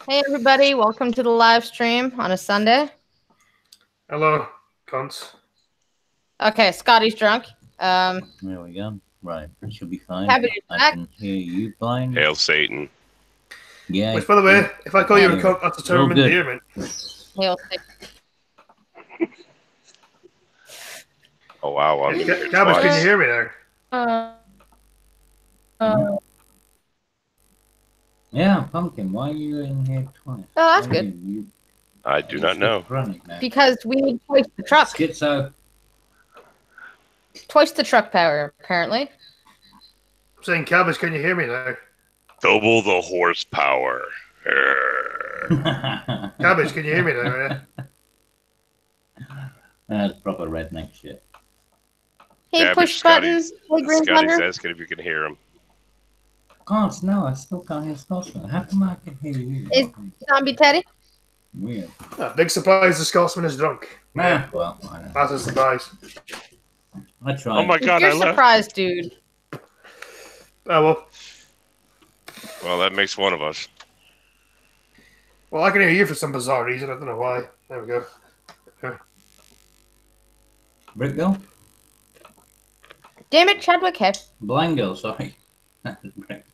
Hey everybody, welcome to the live stream on a Sunday. Hello, cunts. Okay, Scotty's drunk. There we go. Right, it should be fine. Cabbage is I back. can hear you, Blind. Hail Satan. Yeah. Which, by the way, if I call you a cunt, that's a term of Real good. endearment. Hail Oh wow, I'm Yeah, here Cabbage, can you twice. hear me now? Yeah, Pumpkin, why are you in here twice? Oh, that's Why good. You, I do not know. Because we need twice the truck. Schizo. Twice the truck power, apparently. I'm saying, Cabbage, can you hear me now? Double the horsepower. Cabbage, can you hear me now? Yeah? That's proper redneck shit. Hey, Cabbage, push buttons. Hey, Green Scotty's Thunder. asking if you can hear him. God, no, I still can't hear Scotsman. How come I can hear you? Is Zombie Teddy? Weird. Big surprise, the Scotsman is drunk. Nah, well, I know. That's a surprise. I tried. Oh my god, You're I left. surprised, dude. Oh, well. Well, that makes one of us. Well, I can hear you for some bizarre reason. I don't know why. There we go. Brickville? Damn it, Chadwick. Hey. Blango, sorry. Brick.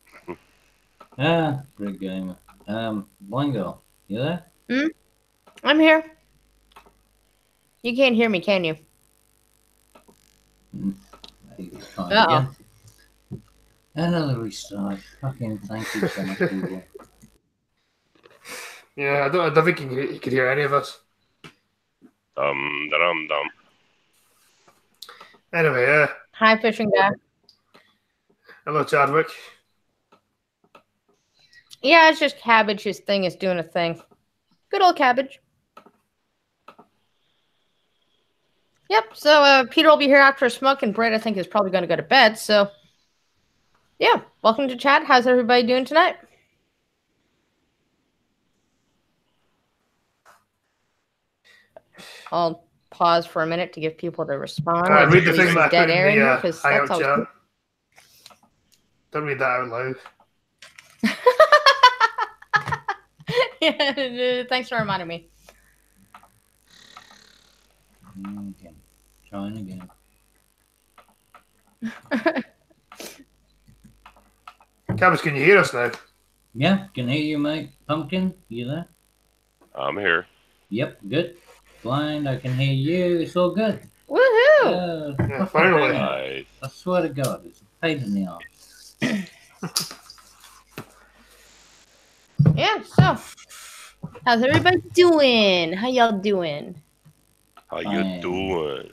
Ah, Brick Gamer. Blango, you there? I'm here. You can't hear me, can you? Uh-oh. Another restart. Fucking thank you so much, people. Yeah, I don't think he could hear any of us. Dum. Anyway, Hi, fishing guy. hello, Chadwick. Yeah, it's just Cabbage's thing is doing a thing. Good old Cabbage. Yep, so Peter will be here after a smoke, and Brett, I think, is probably going to go to bed. So, yeah, welcome to chat. How's everybody doing tonight? I'll pause for a minute to give people to respond. Read the thing that I dead put in air in here, the 'cause hangout that's chat. always... Don't read that out loud. Yeah, thanks for reminding me. Okay, trying again. Cabbage, can you hear us now? Yeah, can hear you, mate. Pumpkin, you there? I'm here. Yep, good. Blind, I can hear you. It's all good. Woohoo! Yeah, finally. Nice. I swear to God, it's a pain in the arse. Yeah, so how's everybody doing? How y'all doing? How you doing?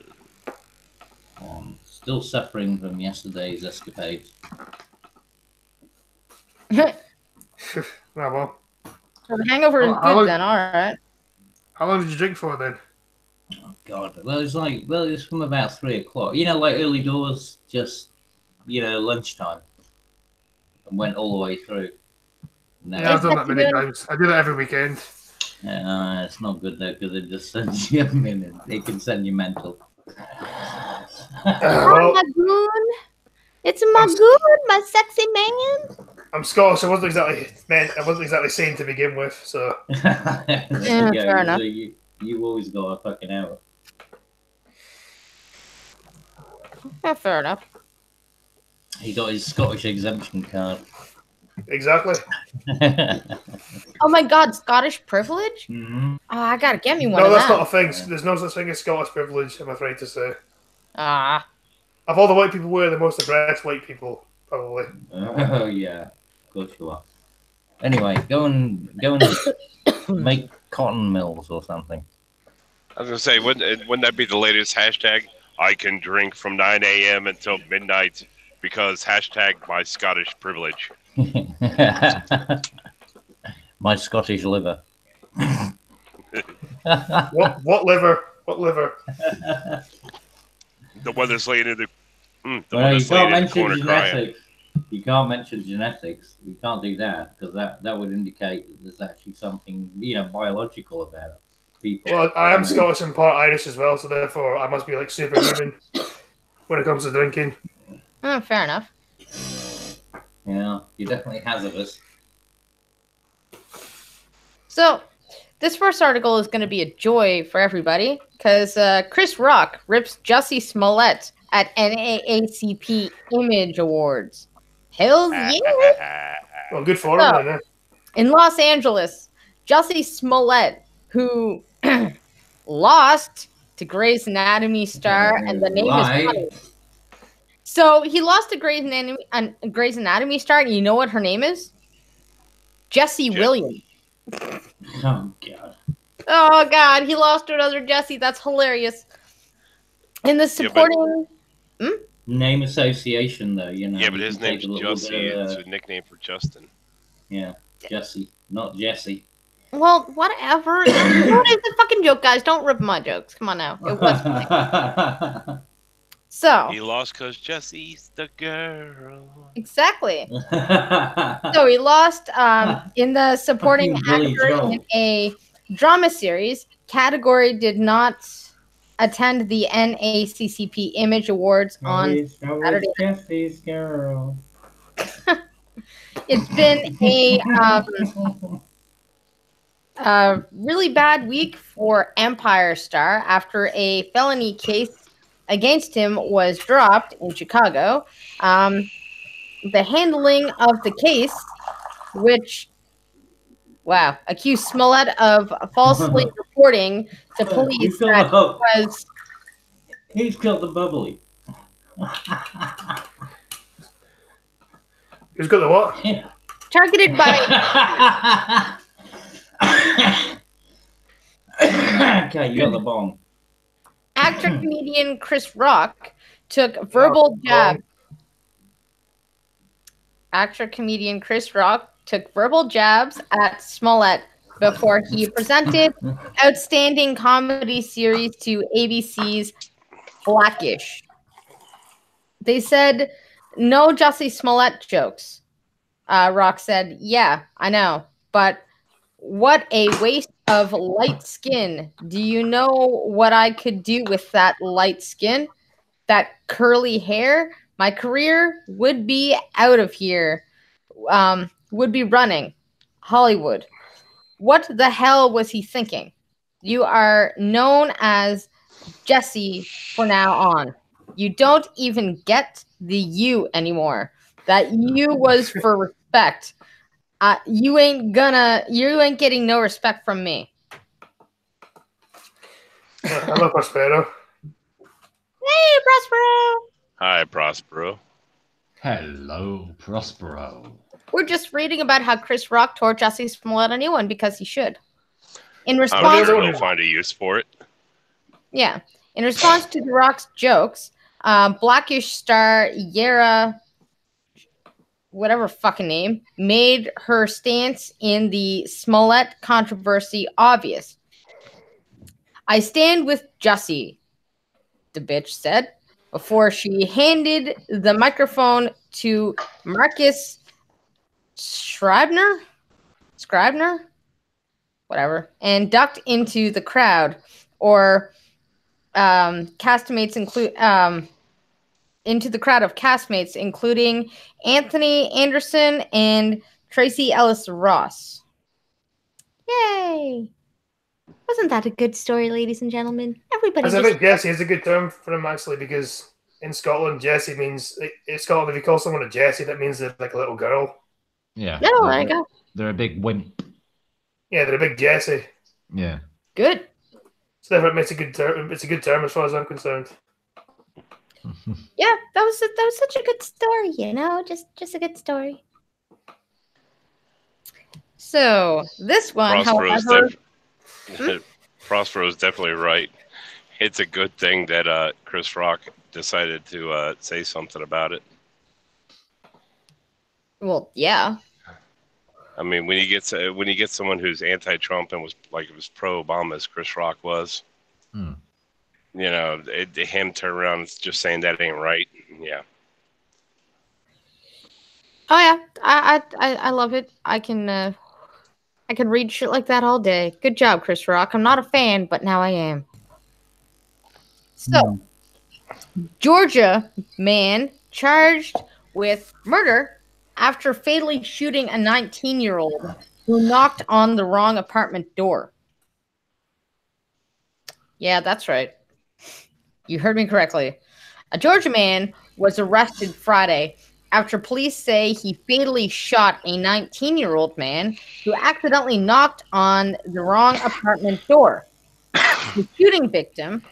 Still suffering from yesterday's escapades. Oh, well. So the hangover is good then, alright. How long did you drink for then? Oh God! Well, it's from about 3 o'clock. You know, like early doors, just lunchtime, and went all the way through. No. Yeah, I've done that many times. I do that every weekend. It's not good though because it just sends you. It can send you mental. Well, Magoon. It's Magoon, my sexy man. I'm Scottish. I wasn't exactly sane to begin with, so. Yeah, fair enough. So you always got a fucking hour. Yeah, fair enough. He got his Scottish exemption card. Exactly. Oh my God, Scottish privilege? Mm-hmm. Oh, I gotta get me one No, of that's them. not a thing. There's no such thing as Scottish privilege, I'm afraid to say. Ah. Of all the white people, we're the most oppressed white people, probably. Oh yeah, of course you are. Anyway, go and make cotton mills or something. I was gonna say, wouldn't that be the latest hashtag? I can drink from 9 a.m. until midnight because hashtag my Scottish privilege. My Scottish liver. What liver? What liver? The one that's laying in the. The Well, one you that's can't laying in the mention corner crying. genetics. You can't mention genetics. You can't do that because that would indicate that there's actually something biological about people. Well, I am Scottish and part Irish as well, so therefore I must be like superhuman when it comes to drinking. Oh, fair enough. Yeah, you're definitely hazardous. So this first article is going to be a joy for everybody because Chris Rock rips Jussie Smollett at NAACP Image Awards. Hells yeah! Well, good for him So, then. in Los Angeles, Jussie Smollett, who lost to Grey's Anatomy star, and the name is funny. So he lost to Grey's Anatomy star, and you know what her name is? Jessie Williams. Oh god. Oh god, he lost to another Jessie. That's hilarious. In the supporting Name association, though, you know. Yeah, but his name's Jussie. It's a nickname for Justin. Yeah, Jesse, not Jesse. Well, whatever. What is the fucking joke, guys? Don't rip my jokes. Come on now. It was so He lost because Jessie's the girl. exactly. So he lost in the supporting actor in a drama series category. Did not attend the NAACP Image Awards on Saturday. Jesse's girl. It's been a really bad week for Empire Star after a felony case against him was dropped in Chicago. The handling of the case, which, accused Smollett of falsely reporting to police that was... He's got the bubbly. Who's got the what? Targeted by... Okay, you got the bomb. Actor-comedian Chris Rock took verbal jabs. Actor-comedian Chris Rock took verbal jabs at Smollett before he presented Outstanding Comedy Series to ABC's Blackish. They said, no Jussie Smollett jokes. Rock said, yeah, I know, but what a waste of light skin. Do you know what I could do with that light skin? That curly hair? My career would be out of here. Would be running. Hollywood. What the hell was he thinking? You are known as Jesse from now on. You don't even get the you anymore. That you was for respect. You ain't getting no respect from me. Hello, Prospero. Hey, Prospero. Hi, Prospero. Hello, Prospero. We're just reading about how Chris Rock tore Jussie Smollett a new one because he should. In I'm response, sure he'll find a use for it. yeah. In response to The Rock's jokes, Blackish star Yara, whatever fucking name, made her stance in the Smollett controversy obvious. I stand with Jussie, the bitch said, before she handed the microphone to Marcus Scribner, whatever, and ducked into the crowd, or castmates include into the crowd of castmates, including Anthony Anderson and Tracy Ellis Ross. Yay! Wasn't that a good story, ladies and gentlemen? Everybody. I think Jesse is a good term for him actually, because in Scotland, Jesse means in Scotland, if you call someone a Jessie, that means they're like a little girl. Yeah. No, there you go. They're a big wimp. Yeah, they're a big Jessie. Yeah. Good. So therefore, it's a good term. It's a good term as far as I'm concerned. Yeah, that was such a good story, you know, just a good story. So this one, however, Prospero's definitely right. It's a good thing that Chris Rock decided to say something about it. well, yeah. I mean, when you get someone who's anti-Trump and was pro-Obama, as Chris Rock was, you know, him turn around and just saying that ain't right. Yeah. Oh yeah, I love it. I can read shit like that all day. Good job, Chris Rock. I'm not a fan, but now I am. So, Georgia man charged with murder after fatally shooting a 19-year-old who knocked on the wrong apartment door. Yeah, that's right. You heard me correctly. A Georgia man was arrested Friday after police say he fatally shot a 19-year-old man who accidentally knocked on the wrong apartment door. The shooting victim,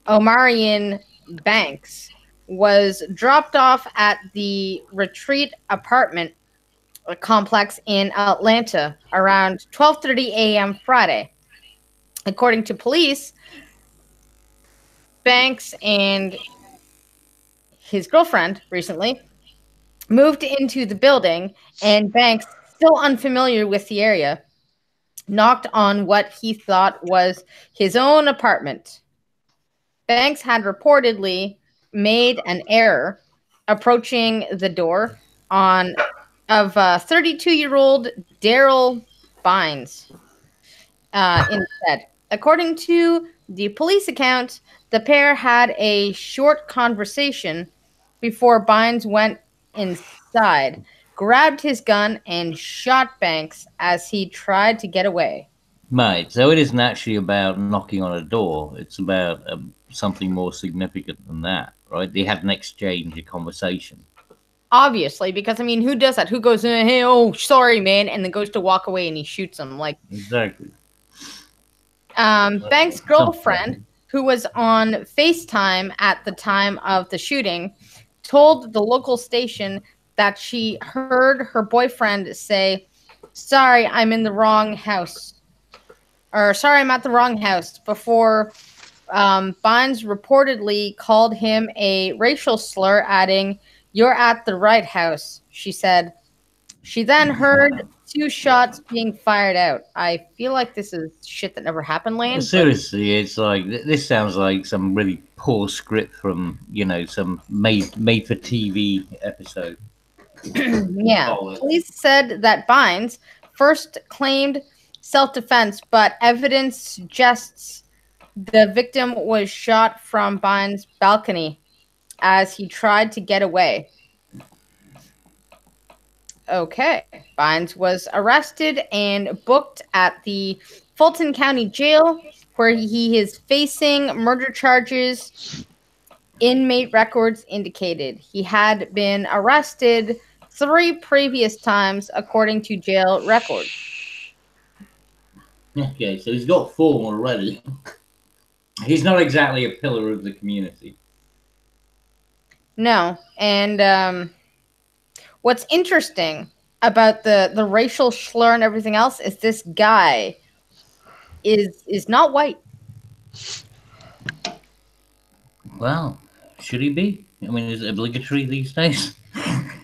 Omarion Banks, was dropped off at the Retreat apartment complex in Atlanta around 12:30 a.m. Friday. According to police, Banks and his girlfriend recently moved into the building, and Banks, still unfamiliar with the area, knocked on what he thought was his own apartment. Banks had reportedly made an error approaching the door of 32-year-old Daryl Bynes instead. According to the police account, the pair had a short conversation before Bynes went inside, grabbed his gun, and shot Banks as he tried to get away. Mate, so it isn't actually about knocking on a door. It's about something more significant than that, right? They had an exchange, a conversation. Obviously, because I mean, who does that? Who goes, "Hey, oh, sorry, man," and then goes to walk away and he shoots him? Like, exactly. Banks' girlfriend, who was on FaceTime at the time of the shooting, told the local station that she heard her boyfriend say, "Sorry, I'm in the wrong house," or "Sorry, I'm at the wrong house," before Bynes reportedly called him a racial slur, adding, "You're at the right house," she said. She then heard 2 shots being fired out. I feel like this is shit that never happened, Lane. Seriously, it's like this sounds like some really poor script from some made for TV episode. Yeah, police said that Bynes first claimed self-defense, but evidence suggests the victim was shot from Bynes' balcony as he tried to get away. Okay. Bynes was arrested and booked at the Fulton County Jail, where he is facing murder charges. Inmate records indicated he had been arrested 3 previous times, according to jail records. Okay, so he's got 4 already. He's not exactly a pillar of the community. No, and what's interesting about the racial slur and everything else is this guy is not white. Well, should he be? I mean, is it obligatory these days?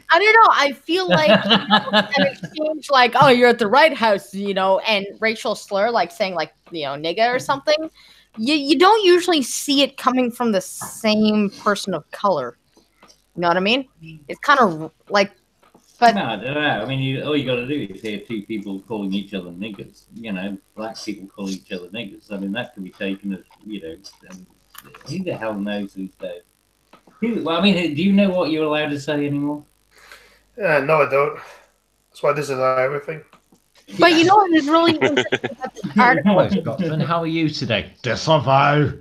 I don't know. I feel like an exchange like, "Oh, you're at the right house," and racial slur, like saying like, nigga or something. You don't usually see it coming from the same person of color. You know what I mean? It's kind of like, but no, I don't know. I mean, all you got to do is hear 2 people calling each other niggers. Black people calling each other niggers. I mean, that can be taken as, who the hell knows these days? Well, I mean, do you know what you're allowed to say anymore? No, I don't. That's why this is everything. But you know what is really interesting about this article? Hello, Scotsman. How are you today? Disavow.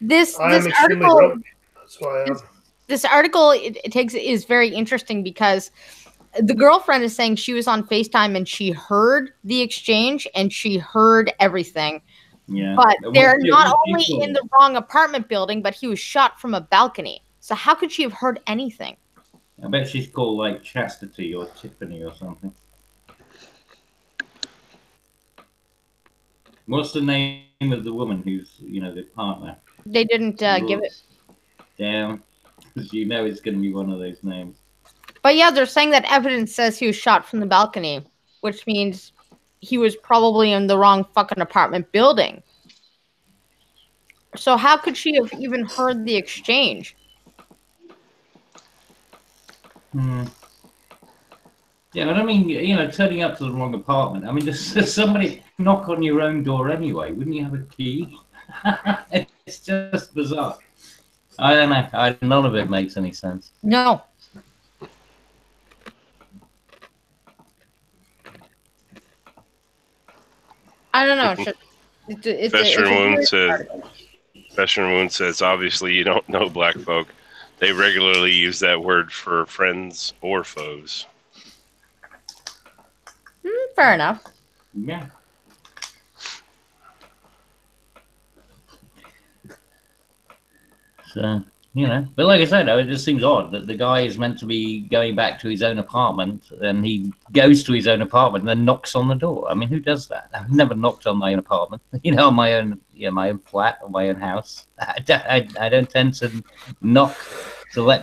This extremely article. drunk. That's why I am. This article is very interesting because the girlfriend is saying she was on FaceTime and she heard the exchange and she heard everything. Yeah. But they're not only in the wrong apartment building, but he was shot from a balcony. So how could she have heard anything? I bet she's called like Chastity or Tiffany or something. What's the name of the woman who's, the partner? They didn't give it. Damn. Because it's going to be one of those names. But yeah, they're saying that evidence says he was shot from the balcony, which means he was probably in the wrong fucking apartment building. So how could she have even heard the exchange? Yeah, but I mean, turning up to the wrong apartment. I mean, does somebody knock on your own door anyway? Wouldn't you have a key? It's just bizarre. I don't know. None of it makes any sense. No. I don't know. Veteran Wound says, obviously you don't know black folk. They regularly use that word for friends or foes. Fair enough. Yeah. So, but like I said, it just seems odd that the guy is meant to be going back to his own apartment, and he goes to his own apartment and then knocks on the door. I mean, who does that? I've never knocked on my own apartment, on my own flat or my own house. I don't tend to knock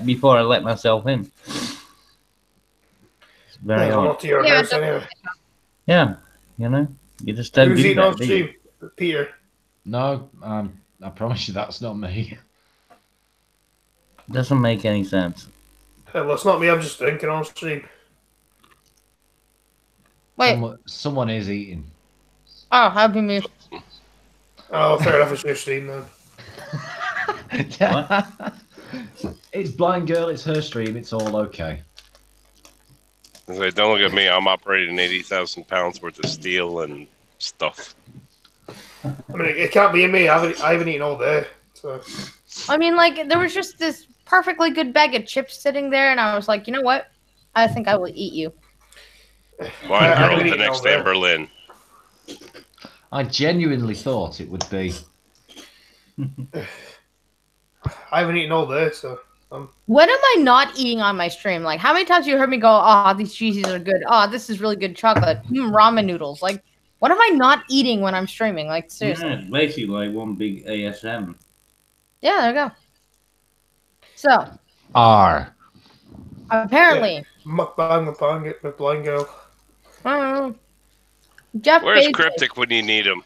before I let myself in. It's very odd. To your house anyway. Yeah, you just don't do that, do you? Peter. No, I promise you that's not me. Doesn't make any sense. Well, it's not me. I'm just drinking on stream. Wait. Someone is eating. Oh, happy me. Oh, fair enough. It's your stream then. It's Blind Girl. It's her stream. It's all okay. Don't look at me. I'm operating 80,000 pounds worth of steel and stuff. I mean, it can't be me. I haven't eaten all day. So. I mean, like, there was just this perfectly good bag of chips sitting there, and I was like, you know what? I think I will eat you. Blind Girl, the next Amber Lynn. I genuinely thought it would be. I haven't eaten all day, so. When am I not eating on my stream? Like, how many times have you heard me go, oh, these cheesies are good. Oh, this is really good chocolate. Ramen noodles. Like, what am I not eating when I'm streaming? Like, seriously. Yeah, it's basically like one big ASM. Yeah, there you go. So. R. Apparently. Mukbang with Blind Girl. I don't know. Jeff Where's Bezos. Cryptic when you need him?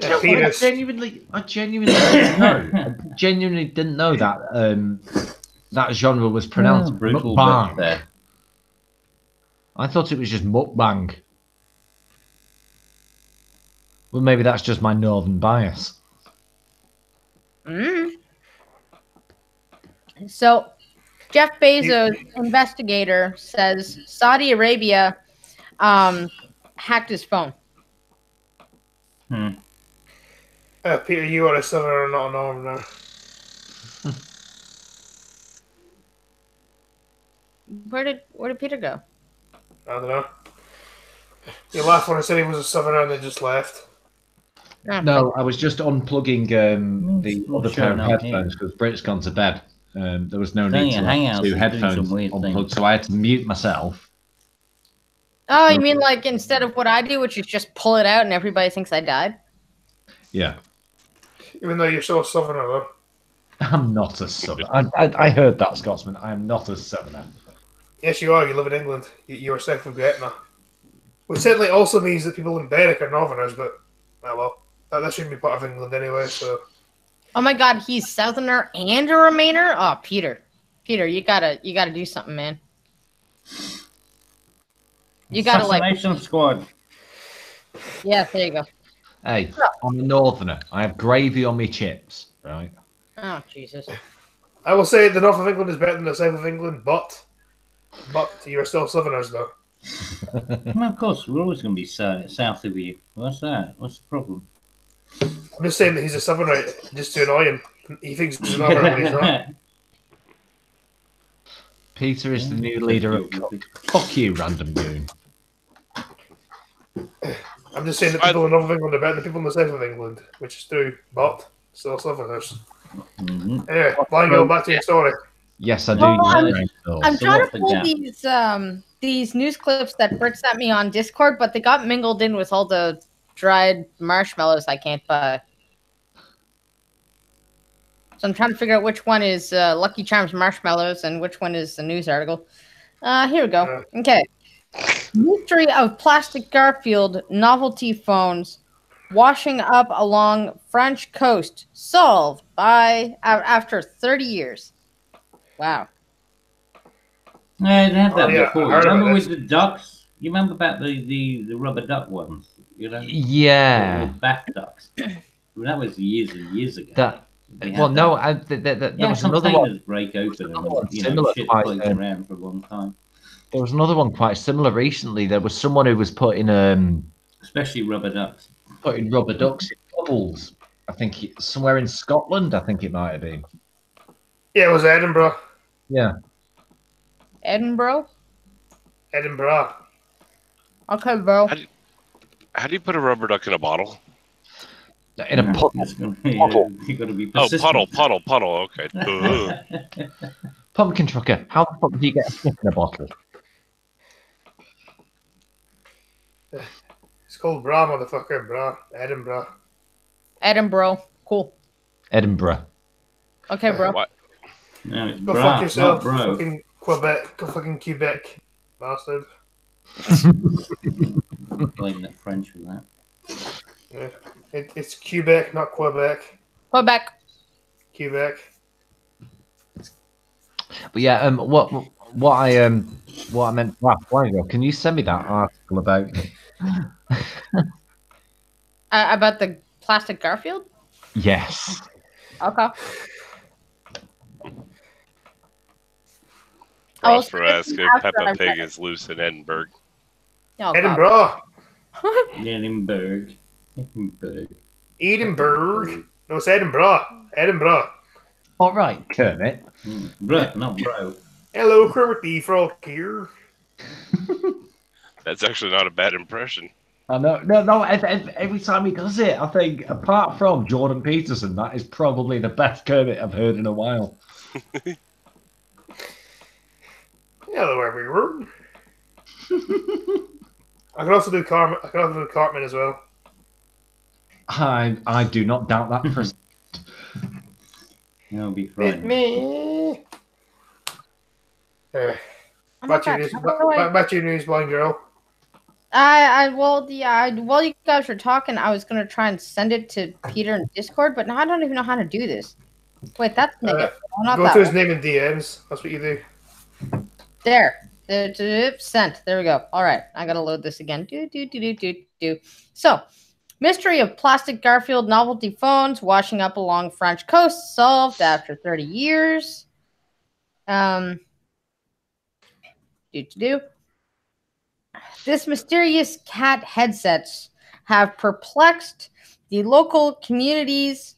Yeah, I genuinely didn't know. I genuinely didn't know that that genre was pronounced mukbang. I thought it was just mukbang. Well, maybe that's just my northern bias. So, Jeff Bezos, investigator, says Saudi Arabia hacked his phone. Peter, you are a southerner, not a northerner. Where did Peter go? I don't know. You laughed when I said he was a southerner and then just left. No, I was just unplugging the other pair of headphones because Brit's gone to bed. There was no need to headphones unplugged, so I had to mute myself. Oh, you mean like instead of what I do, which is just pull it out and everybody thinks I died? Yeah. Even though you're so southerner, though. I'm not a southerner. I heard that, Scotsman. I am not a southerner. Yes, you are. You live in England. You are second from Gretna. Which certainly also means that people in Berwick are northerners, but, well, that shouldn't be part of England anyway, so... Oh my god, he's southerner and a Remainer? Oh, Peter. Peter, you gotta do something, man. You gotta, Assassination Squad. Yeah, there you go. Hey, I'm a northerner. I have gravy on me chips, right? Oh, Jesus. I will say the north of England is better than the south of England, but you are still southerners, though. Well, of course, we're always going to be south of you. What's that? What's the problem? I'm just saying that he's a southerner just to annoy him. He thinks he's a northerner when he's not. Peter is the new leader of... Fuck you, random goon. I'm just saying that people in the north of England are better than people in the south of England, which is true, but still southerners. Anyway, Blind Girl, back to your story. Yes, I do. Well, I'm trying to pull these news clips that Britt sent me on Discord, but they got mingled in with all the dried marshmallows I can't buy. So I'm trying to figure out which one is Lucky Charms marshmallows and which one is the news article. Here we go. Okay. Mystery of plastic Garfield novelty phones washing up along French coast solved by after 30 years. Wow. Yeah, they had that before. Remember with the ducks? You remember about the rubber duck ones? Yeah. The bath ducks. Well, that was years and years ago. There was another one. Break open and shit floats around for a long time. There was another one quite similar recently. There was someone who was putting Especially rubber ducks. Putting rubber ducks in bubbles. I think it's somewhere in Scotland. I think it might have been. Yeah, it was Edinburgh. Yeah. Edinburgh. Edinburgh. Okay, bro. How do you put a rubber duck in a bottle? In a puddle. You got to be persistent. Puddle. Okay. Pumpkin trucker. How the fuck do you get a stick in a bottle? It's called Bra, motherfucker. Bra. Edinburgh. Edinburgh. Cool. Edinburgh. Okay, bro. What? No, it's Go bra, fuck yourself. not bro. Fucking Quebec. Go fucking Quebec. Bastard. Blame the French for that. Yeah. It's Quebec, not Quebec. Quebec. Quebec. But yeah, what I meant last while ago. Can you send me that article about About the plastic Garfield? Yes. Okay. Prosper asks if Peppa Pig is loose in Edinburgh. Oh, Edinburgh. Edinburgh. Edinburgh. No, it's Edinburgh. Edinburgh. All right, Kermit. Bro, not bro. Hello, Kermit the Frog here. That's actually not a bad impression. I know. No. Every time he does it, I think, apart from Jordan Peterson, that is probably the best Kermit I've heard in a while. Hello, everyone. I can also do Cartman. I can also do Cartman as well. I do not doubt that for a second. It'll be It's fine. me. Oh my Back to your news, blind girl. while you guys were talking, I was gonna try and send it to Peter in Discord, but now I don't even know how to do this. Wait, that's negative. Go to his name in DMs. That's what you do. There. Sent. There we go. All right. I got to load this again. So, mystery of plastic Garfield novelty phones washing up along French coast solved after 30 years. This mysterious cat headsets have perplexed the local communities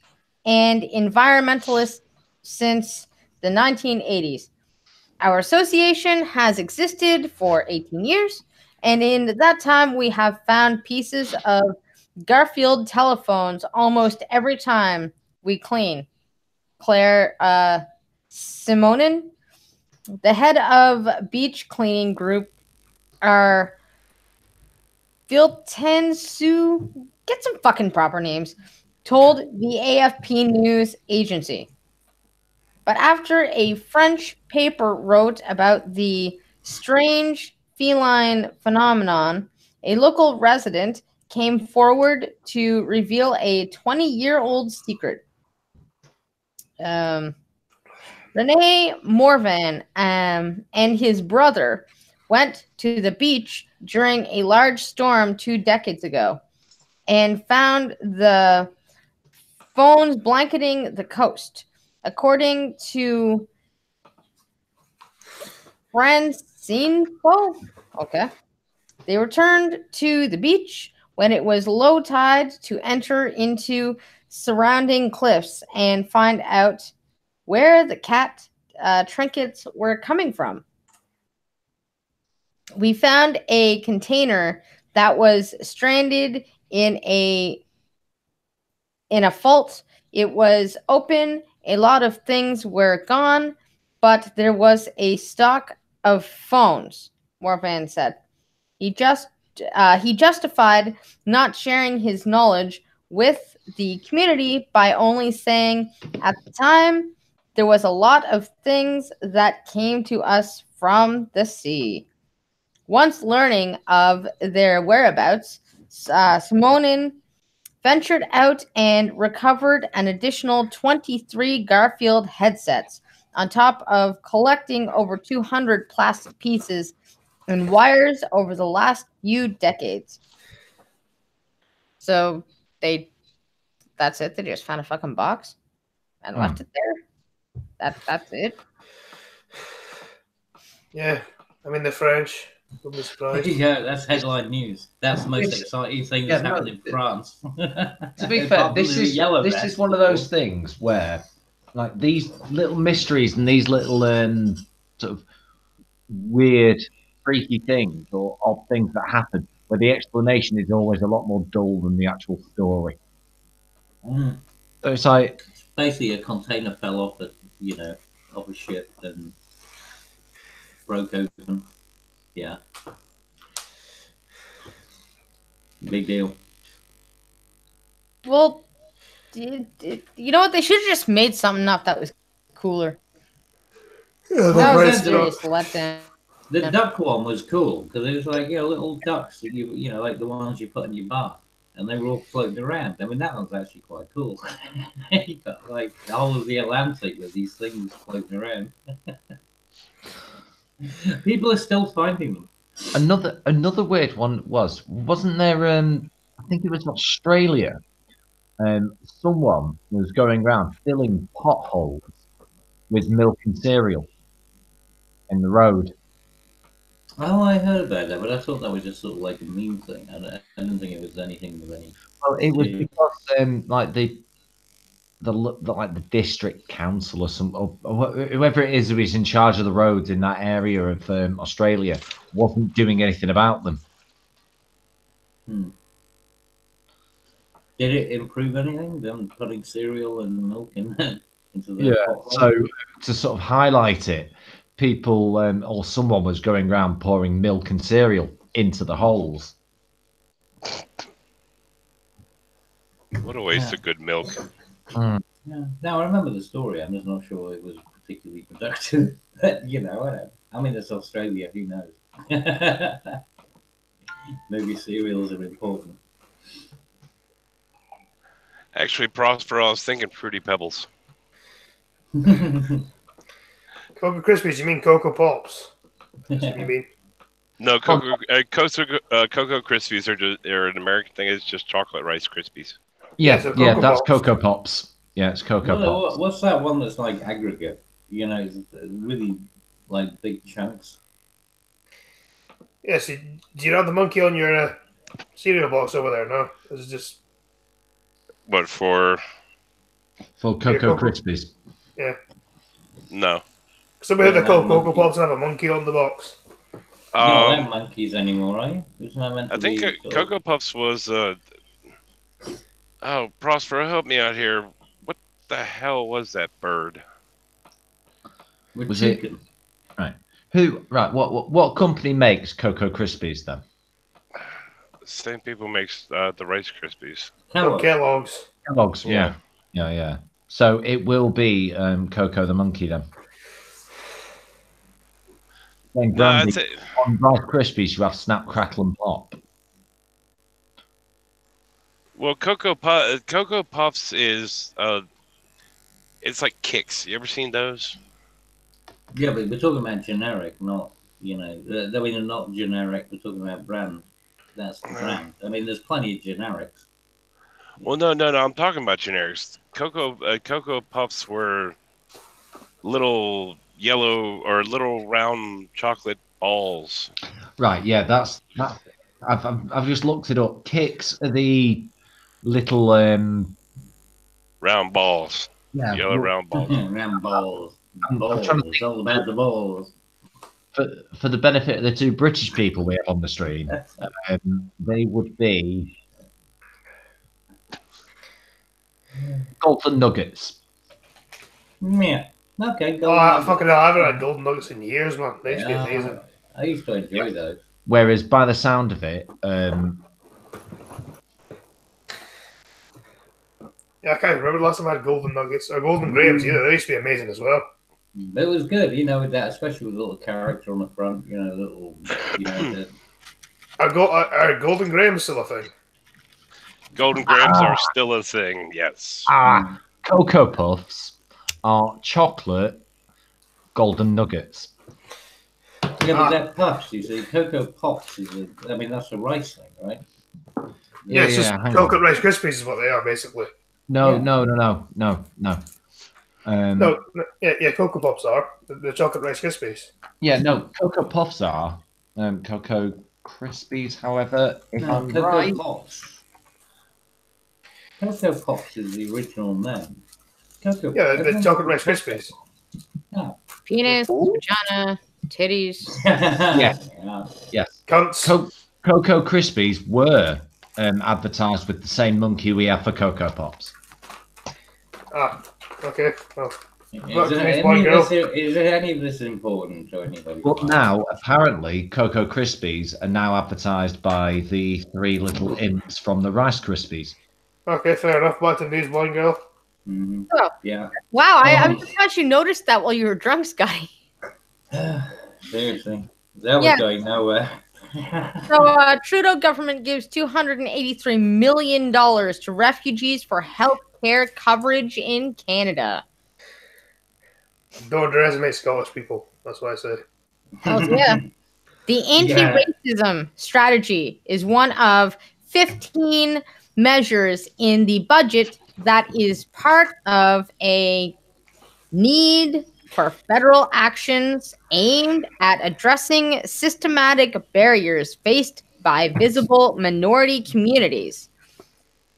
and environmentalists since the 1980s. Our association has existed for 18 years, and in that time, we have found pieces of Garfield telephones almost every time we clean. Claire Simonin, the head of beach cleaning group, are Filten Sue, get some fucking proper names, told the AFP news agency. But after a French paper wrote about the strange feline phenomenon, a local resident came forward to reveal a 20-year-old secret. Rene Morvan and his brother went to the beach during a large storm 2 decades ago and found the phones blanketing the coast. According to Francinfo, they returned to the beach when it was low tide to enter into surrounding cliffs and find out where the cat trinkets were coming from. We found a container that was stranded in a fault. It was open. A lot of things were gone, but there was a stock of phones, Morvan said. He justified not sharing his knowledge with the community by only saying, at the time, there was a lot of things that came to us from the sea. Once learning of their whereabouts, Simonin ventured out and recovered an additional 23 Garfield headsets, on top of collecting over 200 plastic pieces and wires over the last few decades. So that's it. They just found a fucking box and left it there. That's it. Yeah, I mean the French. Don't be surprised. Yeah, that's headline news. That's the most exciting thing that's happened in France. To be fair, this is one of those things where, like, these little mysteries and these little sort of weird, freaky things or odd things that happen, where the explanation is always a lot more dull than the actual story. Mm. So it's like Basically, a container fell off off a ship and broke open. Yeah, big deal. Well, you know what? They should have just made something up that was cooler. Yeah, That was a right, serious letdown. The duck one was cool because it was like little ducks that like the ones you put in your bath, and they were all floating around. I mean that one's actually quite cool. You got like the whole of the Atlantic with these things floating around. People are still finding them. another weird one wasn't there? I think it was Australia. Someone was going around filling potholes with milk and cereal in the road. Oh, I heard about that, but I thought that was just sort of like a meme thing. I didn't think it was anything of any. Well, it was because like the district council or whoever it is who is in charge of the roads in that area of Australia wasn't doing anything about them. Did it improve anything? Them putting cereal and milk in into the pot? So to sort of highlight it, people or someone was going around pouring milk and cereal into the holes. What a waste of good milk. Yeah. Now I remember the story. I'm just not sure it was particularly productive. But I mean, it's Australia. Who knows? Maybe cereals are important. Actually, Prosper, I was thinking Fruity Pebbles. Cocoa Krispies, you mean Cocoa Pops? That's what you mean? No, Cocoa Krispies are an American thing. It's just chocolate Rice Krispies. Yeah, so yeah, Cocoa that's Pops. Cocoa Pops. Yeah, it's Cocoa Pops. What's that one that's like aggregate? It's really like big chunks. Yes. Do you have the monkey on your cereal box over there? No, this is just What for? For Cocoa Cocoa. Krispies. Yeah. No. Somebody had the Cocoa Pops and have a monkey on the box. You don't have monkeys anymore, are you? Isn't that meant to I think be Cocoa Puffs was. Oh, Prosper, help me out here. What the hell was that bird? Was chicken. Right? What company makes Cocoa Krispies then? Same people makes the Rice Krispies. Kellogg's. Kellogg's. Yeah. So it will be Coco the monkey then. Then Grandy, on Rice Krispies you have Snap, Crackle and Pop. Well, Cocoa Puffs is it's like Kicks. You ever seen those? Yeah, but we're talking about generic, not not generic. We're talking about brand. That's the brand. I mean, there's plenty of generics. Well, no. I'm talking about generics. Cocoa Puffs were little yellow or little round chocolate balls. Right. Yeah. That's. I've just looked it up. Kicks are the little round balls. Yeah. Yellow round balls. Round balls. Balls. It's all about the balls. For the benefit of the two British people we have on the stream, they would be Golden Nuggets. Yeah. Okay. I haven't had Golden Nuggets in years, man. They used to be amazing. I used to enjoy those. Whereas, by the sound of it, yeah, I can't remember the last time I had Golden Nuggets or Golden Grahams either. They used to be amazing as well. It was good, with that, especially with a little character on the front, Are Golden Grahams still a thing? Golden Grahams are still a thing, yes. Cocoa Puffs are chocolate Golden Nuggets. Yeah, but they're puffs, you see. Cocoa Pops that's a rice thing, right? Yeah, it's just chocolate Rice Krispies is what they are, basically. No. Cocoa Pops are the chocolate Rice Krispies. Yeah, no, Cocoa Puffs are Cocoa Krispies, however, if No, I'm Cocoa right. Pops. Cocoa Pops is the original name. Cocoa. Yeah, the chocolate Rice Krispies. Oh. Penis, vagina, titties. Yeah. Yeah. Yes. Cunts. Cocoa Krispies were advertised with the same monkey we have for Cocoa Pops. Ah, okay. Well, Is any of this important to anybody? But now, apparently, Cocoa Krispies are now advertised by the three little imps from the Rice Krispies. okay, fair enough. Back to news, blind girl. Mm-hmm. Oh. Yeah. Wow, I'm surprised you noticed that while you were drunk, Scotty. Seriously. That was going nowhere. So, Trudeau government gives $283 million to refugees for health care coverage in Canada. Don't underestimate Scottish people. That's what I say. Oh, yeah. The anti-racism strategy is one of 15 measures in the budget that is part of a need for federal actions aimed at addressing systematic barriers faced by visible minority communities.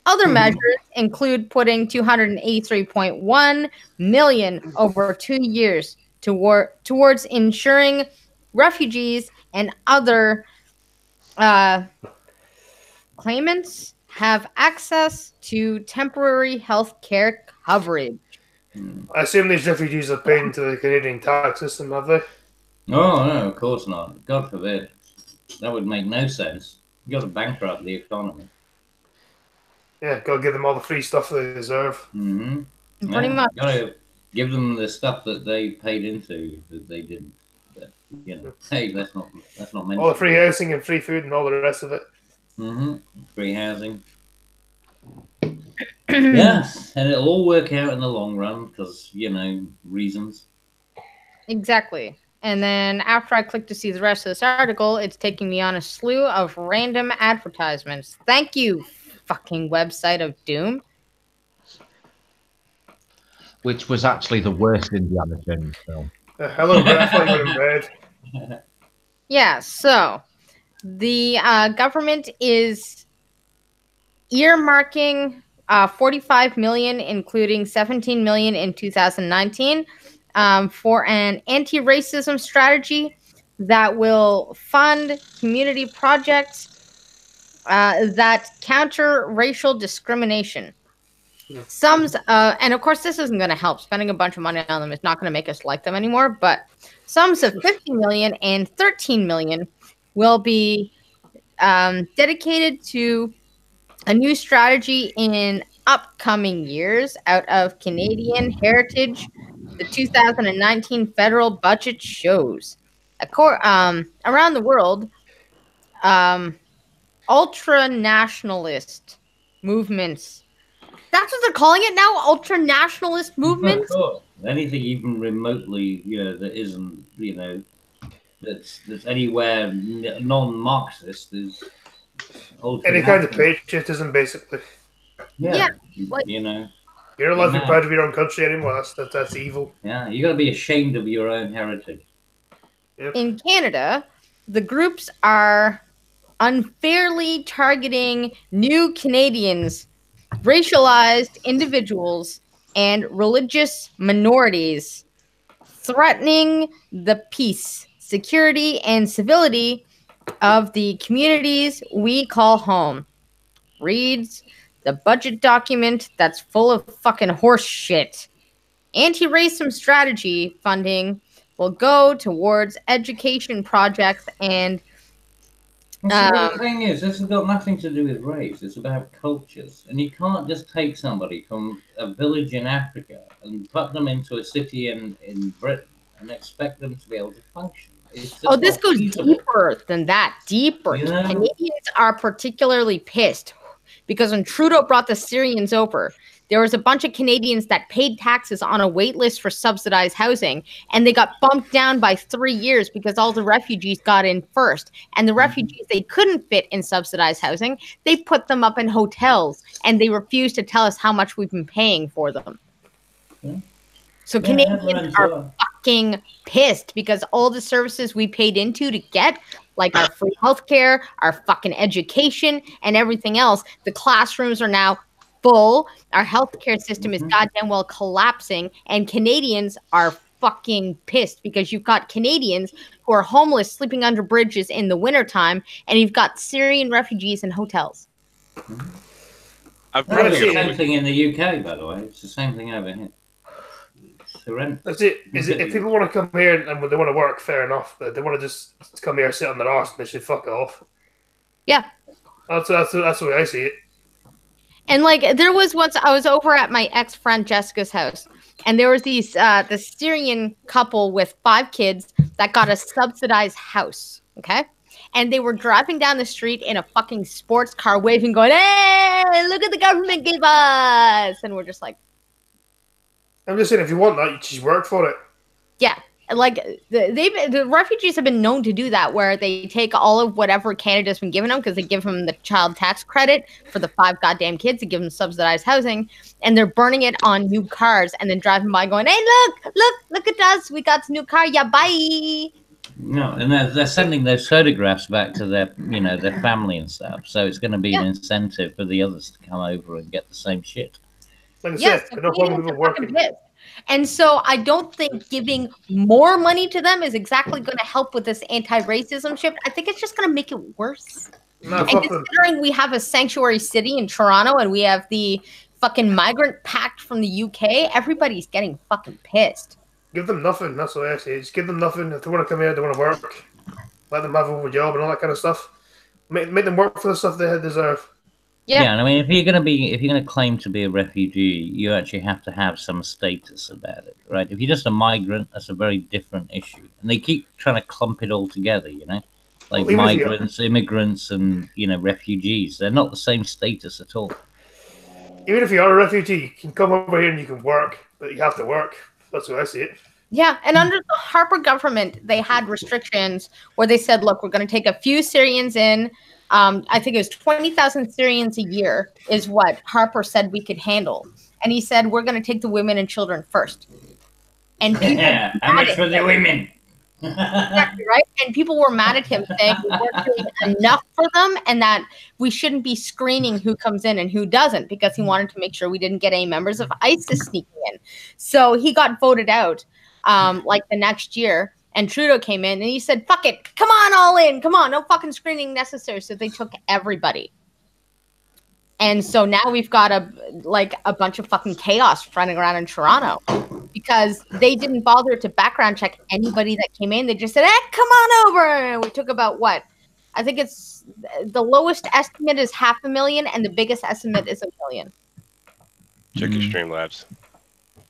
Other measures include putting $283.1 million over 2 years towards ensuring refugees and other claimants have access to temporary health care coverage. I assume these refugees are paying to the Canadian tax system, have they? Oh, no, of course not. God forbid. That would make no sense. You got to bankrupt the economy. Yeah, gotta give them all the free stuff they deserve. Mm-hmm. Pretty much. Got to give them the stuff that they paid into that they didn't. But, you know, hey, that's not meant. All the free housing and free food and all the rest of it. Mm-hmm. Free housing. Yeah, and it'll all work out in the long run because, you know, reasons. Exactly. And then after I click to see the rest of this article, it's taking me on a slew of random advertisements. Thank you, fucking website of doom. Which was actually the worst Indiana Jones film. Hello, Brett. I thought you were in bed. Yeah, so the government is earmarking $45 million, including $17 million in 2019, for an anti-racism strategy that will fund community projects that counter racial discrimination. Sums, and of course, this isn't going to help. Spending a bunch of money on them is not going to make us like them anymore. But sums of $50 million and $13 million will be dedicated to a new strategy in upcoming years out of Canadian heritage. The 2019 federal budget shows. Around the world, ultra-nationalist movements. That's what they're calling it now, ultra-nationalist movements? Of course. Anything even remotely, you know, that isn't, you know, that's anywhere non-Marxist is Any kind of patriotism, basically. Yeah. Like, you know. You're not allowed to be proud of your own country anymore. That's evil. Yeah, you got to be ashamed of your own heritage. Yep. In Canada, the groups are unfairly targeting new Canadians, racialized individuals, and religious minorities, threatening the peace, security, and civility of the communities we call home. Reads the budget document that's full of fucking horse shit. Anti-racism strategy funding will go towards education projects and the thing is, this has got nothing to do with race. It's about cultures. And you can't just take somebody from a village in Africa and put them into a city in Britain and expect them to be able to function. Oh, this goes deeper than that. Deeper. You know? Canadians are particularly pissed because when Trudeau brought the Syrians over, there was a bunch of Canadians that paid taxes on a wait list for subsidized housing, and they got bumped down by 3 years because all the refugees got in first. And the refugees they couldn't fit in subsidized housing, they put them up in hotels, and they refused to tell us how much we've been paying for them. Yeah. So Canadians are fucking pissed because all the services we paid into to get like our free healthcare, our fucking education, and everything else. The classrooms are now full. Our healthcare system is goddamn well collapsing, and Canadians are fucking pissed because you've got Canadians who are homeless sleeping under bridges in the wintertime, and you've got Syrian refugees in hotels. It's the same thing in the UK, by the way. It's the same thing over here. That's it. If people want to come here and they want to work, fair enough. But if they want to just come here, sit on their arse, they should fuck off. Yeah. That's the way I see it. And like there was once I was over at my ex-friend Jessica's house, and there was these the Syrian couple with 5 kids that got a subsidized house. Okay. And they were driving down the street in a fucking sports car, waving, going, "Hey, look at the government gave us!" And we're just like, I'm just saying, if you want that, you just work for it. Yeah, like the refugees have been known to do that, where they take all of whatever Canada's been giving them because they give them the child tax credit for the 5 goddamn kids, they give them subsidized housing, and they're burning it on new cars and then driving by, going, "Hey, look at us, we got a new car, yeah, bye." No, and they're sending those photographs back to their, their family and stuff. So it's going to be an incentive for the others to come over and get the same shit. Like I said, no problem with working. And so I don't think giving more money to them is exactly going to help with this anti-racism shift. I think it's just going to make it worse. No, and considering we have a sanctuary city in Toronto and we have the fucking migrant pact from the UK, everybody's getting fucking pissed. Give them nothing. That's what I say. Just give them nothing. If they want to come here, they want to work. Let them have a job and all that kind of stuff. Make them work for the stuff they deserve. Yeah, and I mean, if you're going to claim to be a refugee, you actually have to have some status about it, right? If you're just a migrant, that's a very different issue, and they keep trying to clump it all together, like migrants, immigrants, and refugees. They're not the same status at all. Even if you are a refugee, you can come over here and you can work, but you have to work. That's what I see it. Yeah, and under the Harper government, they had restrictions where they said, "Look, we're going to take a few Syrians in." I think it was 20,000 Syrians a year is what Harper said we could handle. And he said, "We're going to take the women and children first." And how much for the women? Exactly, right? And people were mad at him, saying we weren't doing enough for them and that we shouldn't be screening who comes in and who doesn't, because he wanted to make sure we didn't get any members of ISIS sneaking in. So he got voted out like the next year. And Trudeau came in and he said, "Fuck it. Come on, all in. Come on. No fucking screening necessary." So they took everybody. And so now we've got a bunch of fucking chaos running around in Toronto because they didn't bother to background check anybody that came in. They just said, "Come on over." And we took about what? I think it's the lowest estimate is 500,000 and the biggest estimate is 1 million. Check your Streamlabs.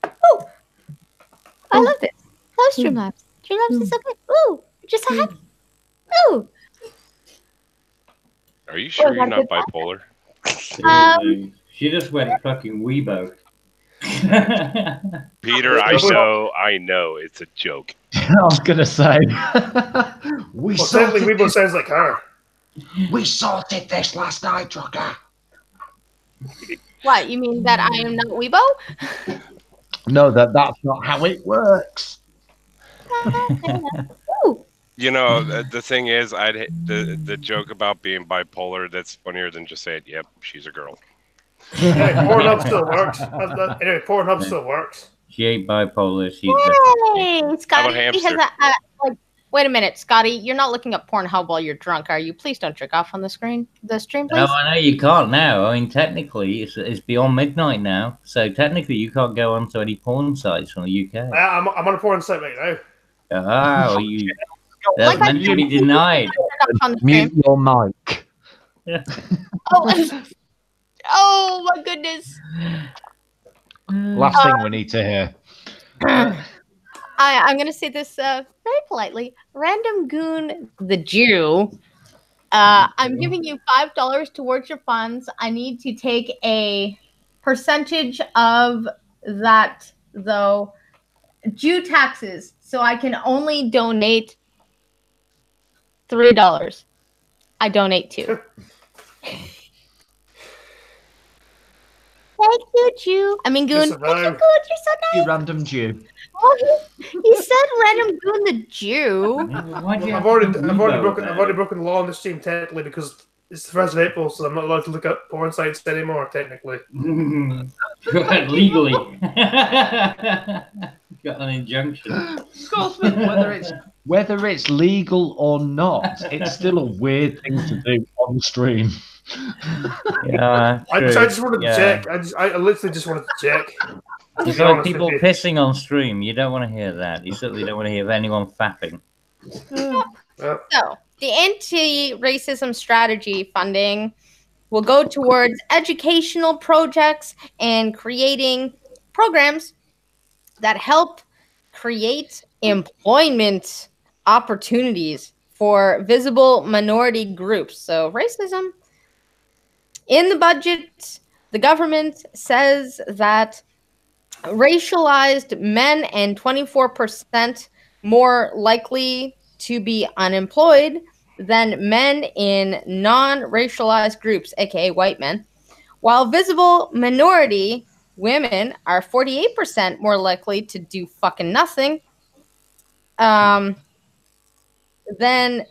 Oh, I love this. Love Streamlabs. Streamlabs is so good. Ooh, just a happy. Ooh. Are you sure you're not bipolar? She just went fucking Weibo. Peter, I know it's a joke. I was gonna say. Certainly Weibo sounds like her. We sorted this last night, Trucker. What, you mean that I am not Weibo? No, that's not how it works. The thing is, the joke about being bipolar, that's funnier than just saying, "Yep, she's a girl." Anyway, Pornhub still works. Anyway, Pornhub still works. She ain't bipolar. She's Hey, Scotty has wait a minute, Scotty. You're not looking up Pornhub while you're drunk, are you? Please don't jerk off on the stream, please. No, I know you can't now. I mean, technically, it's beyond midnight now, so technically, you can't go onto any porn sites from the UK. I'm on a porn site right now. Ah, that's meant to be denied. Mute your mic. Oh my goodness. Last thing we need to hear. I'm going to say this very politely. Random Goon the Jew. I'm giving you $5 towards your funds. I need to take a percentage of that, though, Jew taxes. So I can only donate $3. I donate 2. Thank like you, Jew. I mean, Goon. Yes, Thank you, no. Goon. You're so You nice. random Jew. Oh, he said random Goon the Jew. Why do you I've have already, to go I've already Weibo broken, about I've already it? broken the law on this stream technically because it's the 1st of April, so I'm not allowed to look up porn sites anymore. Technically, Right, legally. Got an injunction. Scotsman, whether it's legal or not, it's still a weird thing to do on stream. Yeah, I true. just wanted to Yeah. check. I literally just wanted to check. To It's be like honest people with you. pissing on stream. You don't want to hear that. You certainly don't want to hear of anyone fapping. Yeah. So, the anti-racism strategy funding will go towards educational projects and creating programs that help create employment opportunities for visible minority groups. So, racism. In the budget, the government says that racialized men and 24% more likely to be unemployed than men in non-racialized groups, aka white men, while visible minority women are 48% more likely to do fucking nothing than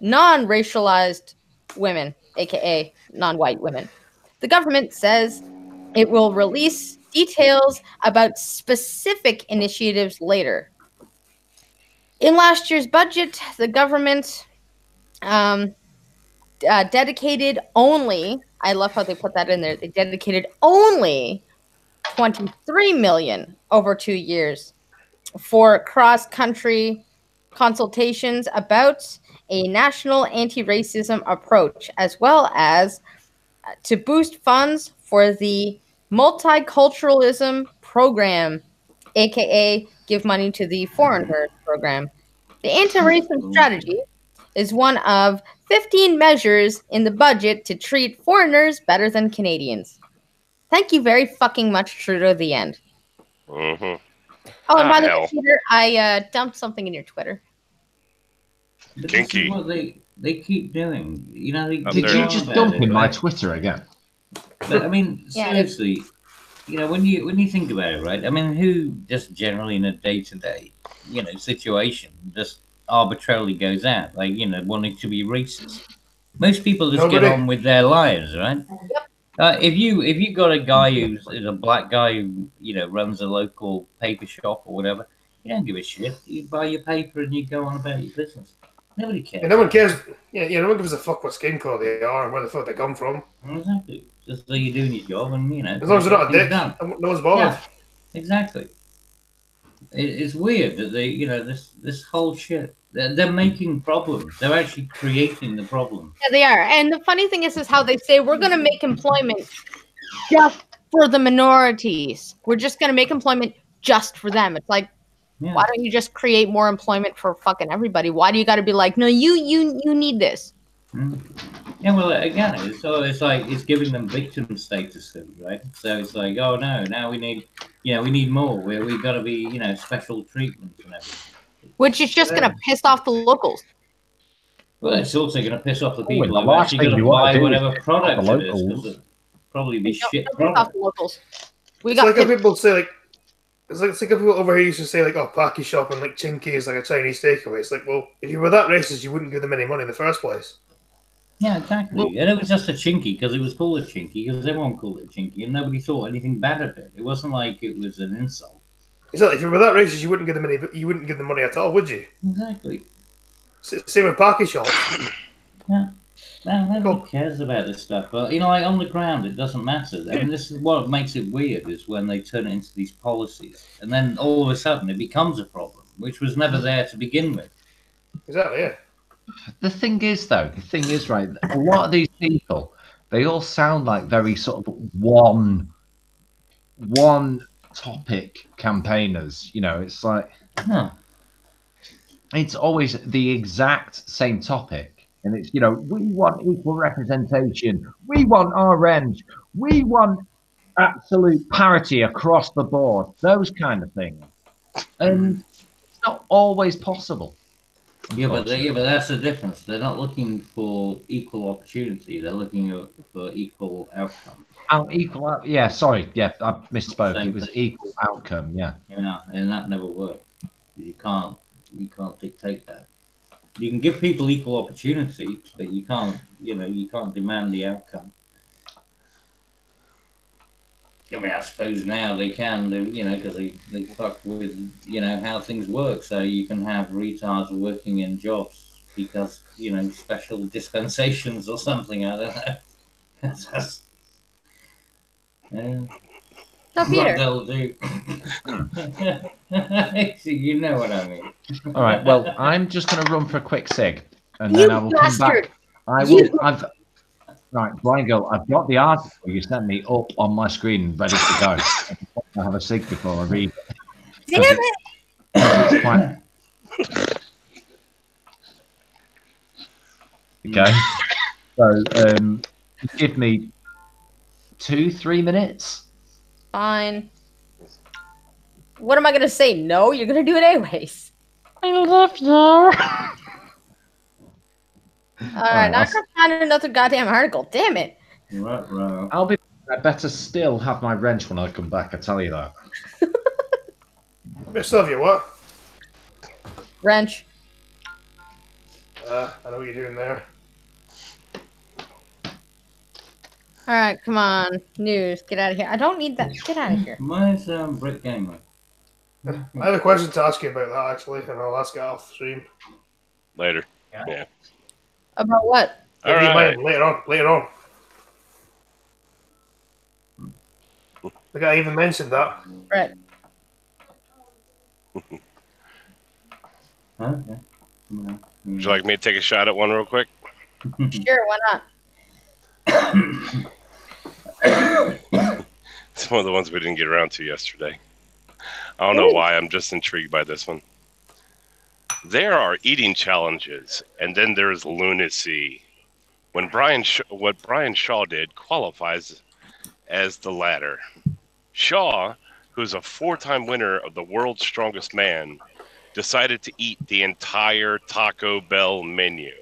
non-racialized women, aka non-white women. The government says it will release details about specific initiatives later. In last year's budget, the government dedicated only, I love how they put that in there, they dedicated only 23 million over 2 years for cross-country consultations about a national anti-racism approach, as well as to boost funds for the multiculturalism program, aka give money to the foreigners program. The anti-racism strategy is one of 15 measures in the budget to treat foreigners better than Canadians. Thank you very fucking much, Trudeau. The end. Mm-hmm. Oh, and by the way, Hell. Peter, I dumped something in your Twitter. But Kinky. this is what they keep doing. You know, they Up Did there. you go on just about dump it, in my right? Twitter again? But I mean, Yeah, seriously, you know, when you think about it, right? I mean, who just generally in a day-to-day, situation just arbitrarily goes out, like, wanting to be racist? Most people just get Nobody. on with their lives, right? If you got a guy who's a black guy who runs a local paper shop or whatever, you don't give a shit. You buy your paper and you go on about your business. Nobody cares. Yeah, no one cares. Yeah, no one gives a fuck what skin colour they are and where the fuck they come from. Exactly. Just so you're doing your job, and As long as they're not a things dick, done. no one's bothered. Yeah, exactly. It's weird that they, this whole shit. They're making problems. They're actually creating the problem. Yeah, they are. And the funny thing is how they say we're going to make employment just for the minorities. We're just going to make employment just for them. It's like, Yeah. why don't you just create more employment for fucking everybody? Why do you got to be like, no, you need this? Yeah, well, again, it's like it's giving them victim status, right? So it's like, oh no, now we need more. We've got to be, special treatment and everything. Which is just going to piss off the locals. Well, it's also going to piss off the the people who last actually thing got you to wanna buy do is whatever piss off product the it is, because locals. it'll probably be shit Don't piss off product. the locals. We It's got like how pissed- people say like, it's like people over here used to say like, oh, Paki shop and like Chinky is like a Chinese takeaway. It's like, well, if you were that racist, you wouldn't give them any money in the first place. Yeah, exactly. And it was just a chinky because it was called a chinky because everyone called it chinky and nobody thought anything bad of it. It wasn't like it was an insult. It's like if you were that racist, you wouldn't give them any. You wouldn't give them money at all, would you? Exactly. Same with Paki shop. Yeah. No, nobody cares about this stuff. But, like on the ground, it doesn't matter. I mean, this is what makes it weird is when they turn it into these policies. And then all of a sudden it becomes a problem, which was never there to begin with. Exactly. Yeah. The thing is, right, a lot of these people, they all sound like very sort of one topic campaigners. It's like it's always the exact same topic, and it's we want equal representation, we want orange, we want absolute parity across the board, those kind of things, and it's not always possible. Yeah, but that's the difference. They're not looking for equal opportunity. They're looking for equal outcome. Yeah, sorry. Yeah, I misspoke. Same It was thing. equal outcome. Yeah. Yeah, and that never works. You can't dictate that. You can give people equal opportunity, but you can't demand the outcome. I mean, I suppose now they can do, because they fuck with, how things work. So you can have retards working in jobs because, special dispensations or something. I don't know. That's No, what Peter. they'll do. You know what I mean. All right. Well, I'm just going to run for a quick sig, and You then I will come bastard! back. I You- will. Right, Brian Gill, I've got the article you sent me up on my screen, ready to go. I have a sig before I read it. Damn it! It's quite... Okay. So, give me 2-3 minutes. Fine. What am I gonna say? No, you're gonna do it anyways. I love you. Alright, now I gotta find another goddamn article. Damn it. Right. I better still have my wrench when I come back, I tell you that. Best of you, what? Wrench. I know what you're doing there. Alright, come on. News. Get out of here. I don't need that. Get out of here. Mine's Brick Gamer. I have a question to ask you about that, actually, and I'll ask it off stream. Later. Yeah. About what? All right. Later on. I think I even mentioned that. Right. Okay. Would you like me to take a shot at one real quick? Sure, why not? It's one of the ones we didn't get around to yesterday. I don't know why. I'm just intrigued by this one. There are eating challenges, and then there's lunacy. What Brian Shaw did qualifies as the latter. Shaw, who's a 4-time winner of the World's Strongest Man, decided to eat the entire Taco Bell menu.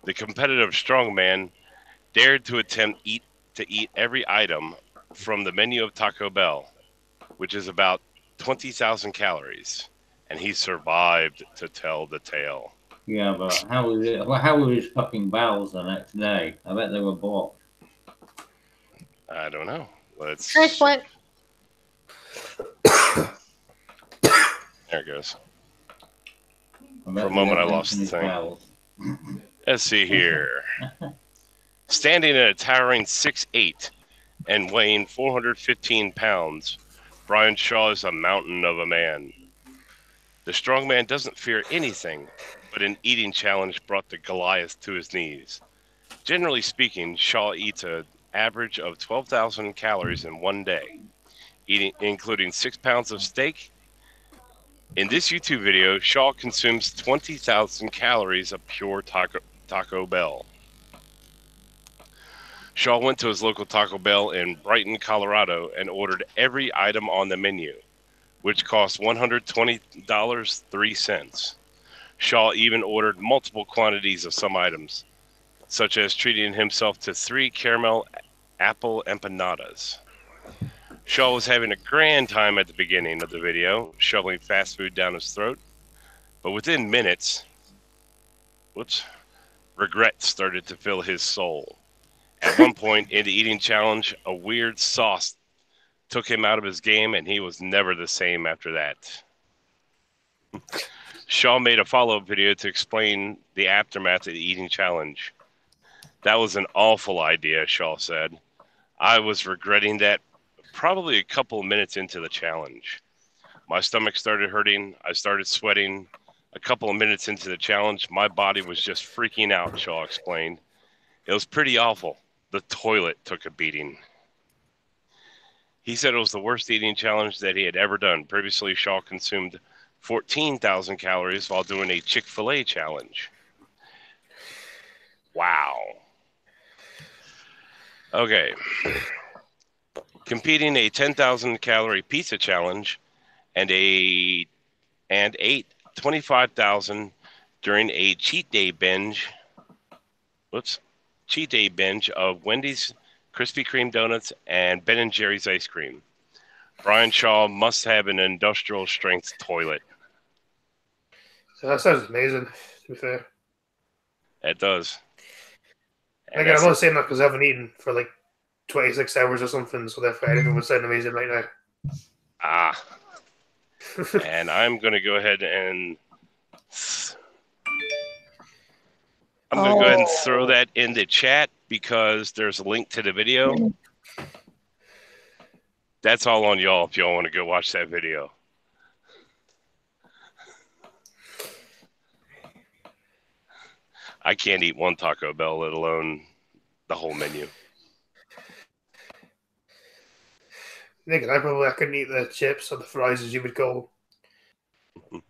The competitive strongman dared to attempt to eat every item from the menu of Taco Bell, which is about 20,000 calories, and he survived to tell the tale. Yeah, but how was it? Well, how were his fucking bowels the next day? I bet they were blocked. I don't know. Let's. Transplant. There it goes. For a moment, I lost the thing. Let's see here. Standing at a towering 6'8" and weighing 415 pounds, Brian Shaw is a mountain of a man. The strongman doesn't fear anything, but an eating challenge brought the Goliath to his knees. Generally speaking, Shaw eats an average of 12,000 calories in one day, including 6 pounds of steak. In this YouTube video, Shaw consumes 20,000 calories of pure Taco Bell. Shaw went to his local Taco Bell in Brighton, Colorado, and ordered every item on the menu, which cost $120.03. Shaw even ordered multiple quantities of some items, such as treating himself to 3 caramel apple empanadas. Shaw was having a grand time at the beginning of the video, shoveling fast food down his throat, but within minutes, regret started to fill his soul. At one point in the eating challenge, a weird sauce took him out of his game, and he was never the same after that. Shaw made a follow-up video to explain the aftermath of the eating challenge. That was an awful idea, Shaw said. I was regretting that probably a couple of minutes into the challenge. My stomach started hurting. I started sweating. A couple of minutes into the challenge, my body was just freaking out, Shaw explained. It was pretty awful. The toilet took a beating. He said it was the worst eating challenge that he had ever done. Previously, Shaw consumed 14,000 calories while doing a Chick-fil-A challenge. Wow. Okay. Competing a 10,000 calorie pizza challenge and ate 25,000 during a cheat day binge of Wendy's Krispy Kreme donuts and Ben & Jerry's ice cream. Brian Shaw must have an industrial strength toilet. So that sounds amazing, to be fair. It does. Again, I'm not saying that because I haven't eaten for like 26 hours or something, so therefore anything would sound amazing right now. And I'm going to go ahead and throw that in the chat because there's a link to the video. That's all on y'all if y'all want to go watch that video. I can't eat one Taco Bell, let alone the whole menu. I couldn't eat the chips or the fries, as you would call them.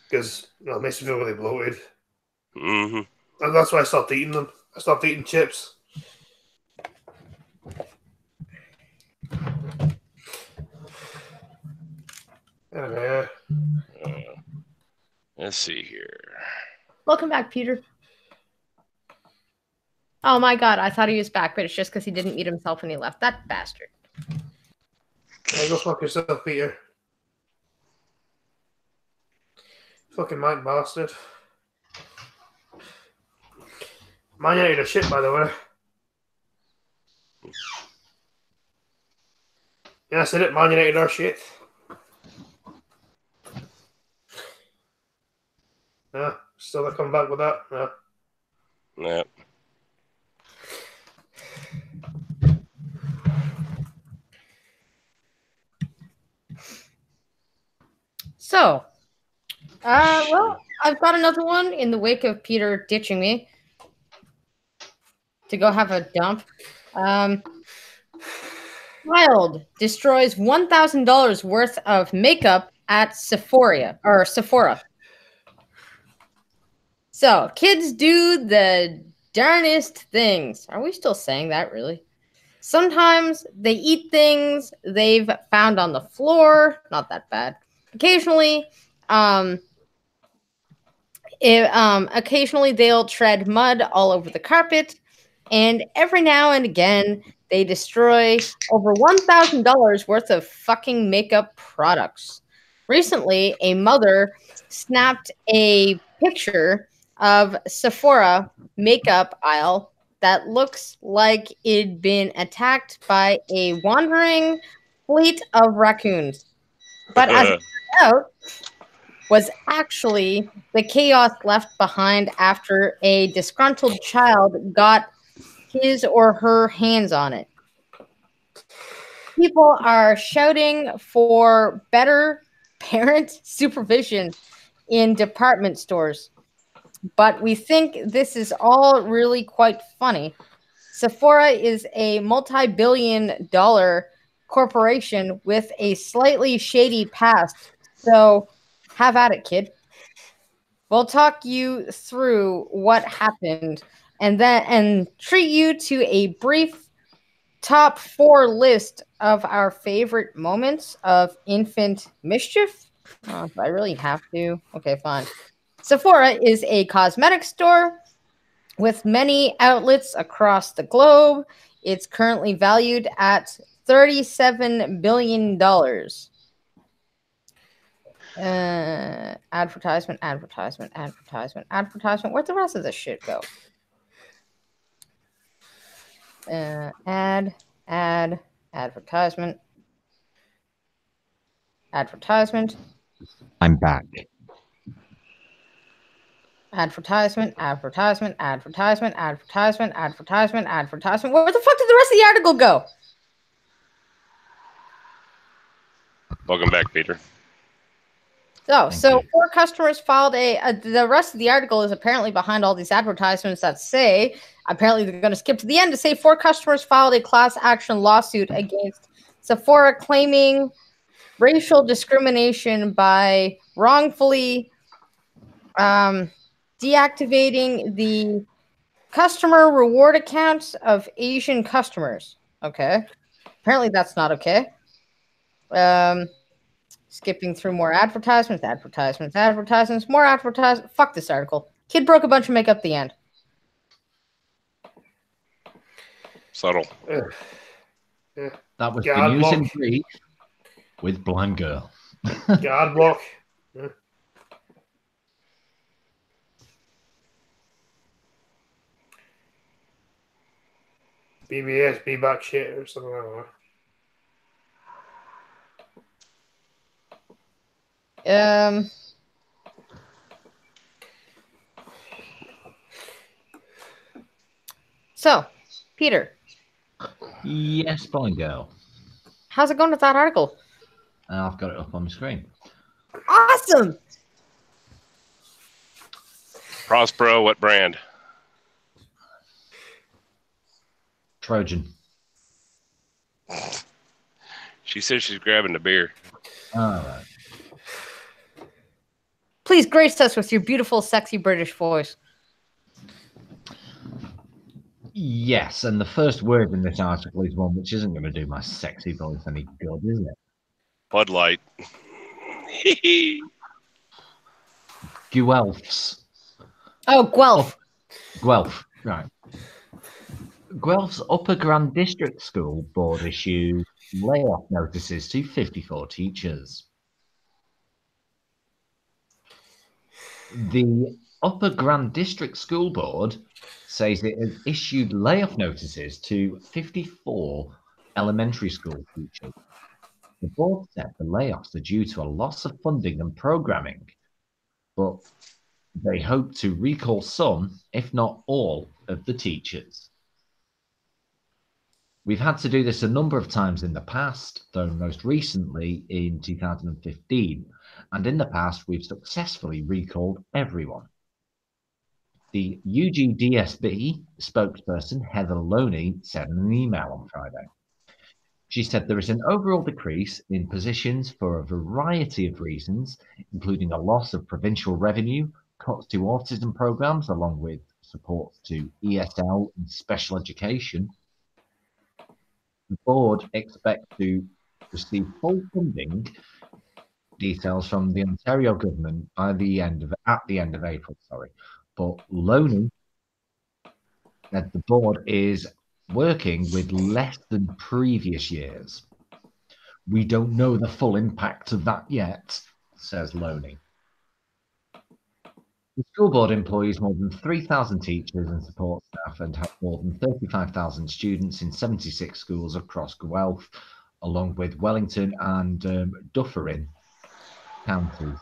Because it makes me feel really bloated. Mm-hmm. And that's why I stopped eating them. I stopped eating chips. Anyway, let's see here. Welcome back, Peter. Oh my god, I thought he was back, but it's just because he didn't mute himself when he left. That bastard. Yeah, go fuck yourself, Peter. Fucking Mike bastard. Man United are shit, by the way. Yeah, I said it. Man United are shit. Yeah, still not coming back with that. Yeah. Yep. So, well, I've got another one in the wake of Peter ditching me to go have a dump. Child destroys $1,000 worth of makeup at Sephora. So, kids do the darnest things. Are we still saying that, really? Sometimes they eat things they've found on the floor. Not that bad. Occasionally, occasionally they'll tread mud all over the carpet. And every now and again, they destroy over $1,000 worth of fucking makeup products. Recently, a mother snapped a picture of Sephora makeup aisle that looks like it'd been attacked by a wandering fleet of raccoons. But as it turned out, was actually the chaos left behind after a disgruntled child got his or her hands on it. People are shouting for better parent supervision in department stores. But we think this is all really quite funny. Sephora is a multi-billion-dollar corporation with a slightly shady past. So have at it, kid. We'll talk you through what happened and treat you to a brief top 4 list of our favorite moments of infant mischief. Oh, do I really have to? Okay, fine. Sephora is a cosmetic store with many outlets across the globe. It's currently valued at $37 billion. Advertisement. Where'd the rest of this shit go? Advertisement. I'm back. Advertisement. Where the fuck did the rest of the article go? Welcome back, Peter. So 4 customers filed the rest of the article is apparently behind all these advertisements that say, apparently they're going to skip to the end to say 4 customers filed a class action lawsuit against Sephora claiming racial discrimination by wrongfully deactivating the customer reward accounts of Asian customers. Okay. Apparently that's not okay. Skipping through more advertisements, more advertisements. Fuck this article. Kid broke a bunch of makeup at the end. Subtle. That was the God news block. in brief with Blind Girl. God block. BBS, be back shit or something like that. So, Peter. Yes, Blind Girl. How's it going with that article? I've got it up on the screen. Awesome! Prospero, what brand? Trojan. She said she's grabbing the beer. All right. Please grace us with your beautiful, sexy British voice. Yes, and the first word in this article is one which isn't going to do my sexy voice any good, is it? Bud Light. Guelphs. Oh, Guelph. Guelph, right. Guelph's Upper Grand District School Board issued layoff notices to 54 teachers. The Upper Grand District School Board says it has issued layoff notices to 54 elementary school teachers. The board said the layoffs are due to a loss of funding and programming, but they hope to recall some, if not all, of the teachers. We've had to do this a number of times in the past, though most recently in 2015, and in the past we've successfully recalled everyone. The UGDSB spokesperson Heather Loney said in an email on Friday. She said there is an overall decrease in positions for a variety of reasons, including a loss of provincial revenue, cuts to autism programs, along with support to ESL and special education. The board expects to receive full funding details from the Ontario government at the end of April. But Loney said the board is working with less than previous years. We don't know the full impact of that yet, says Loney. The school board employs more than 3,000 teachers and support staff and has more than 35,000 students in 76 schools across Guelph, along with Wellington and Dufferin counties.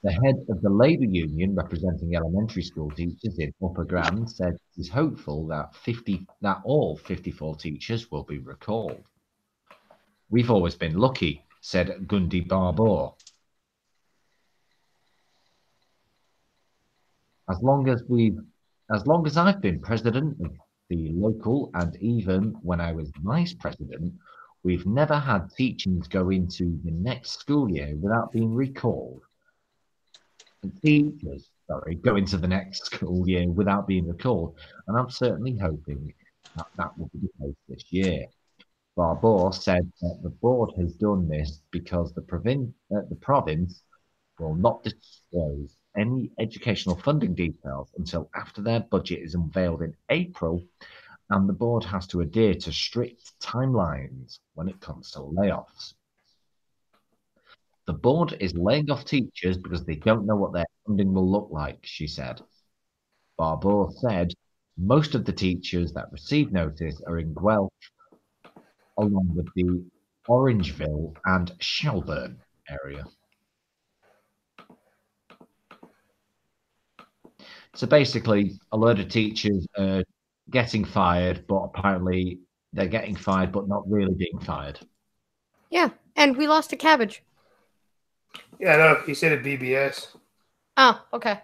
The head of the Labour Union representing elementary school teachers in Upper Grand said he is hopeful that all 54 teachers will be recalled. We've always been lucky, said Gundy Barbour. As long as I've been president of the local, and even when I was vice president, we've never had teachings go into the next school year without being recalled. Teachers, go into the next school year without being recalled, and I'm certainly hoping that will be the case this year. Barbour said that the board has done this because the province will not disclose any educational funding details until after their budget is unveiled in April, and the board has to adhere to strict timelines when it comes to layoffs. The board is laying off teachers because they don't know what their funding will look like, she said. Barbour said most of the teachers that received notice are in Guelph, along with the Orangeville and Shelburne area. So basically, a load of teachers are getting fired, but apparently they're getting fired, but not really being fired. Yeah, and we lost a cabbage. Yeah, no, he said at BBS. Oh, okay.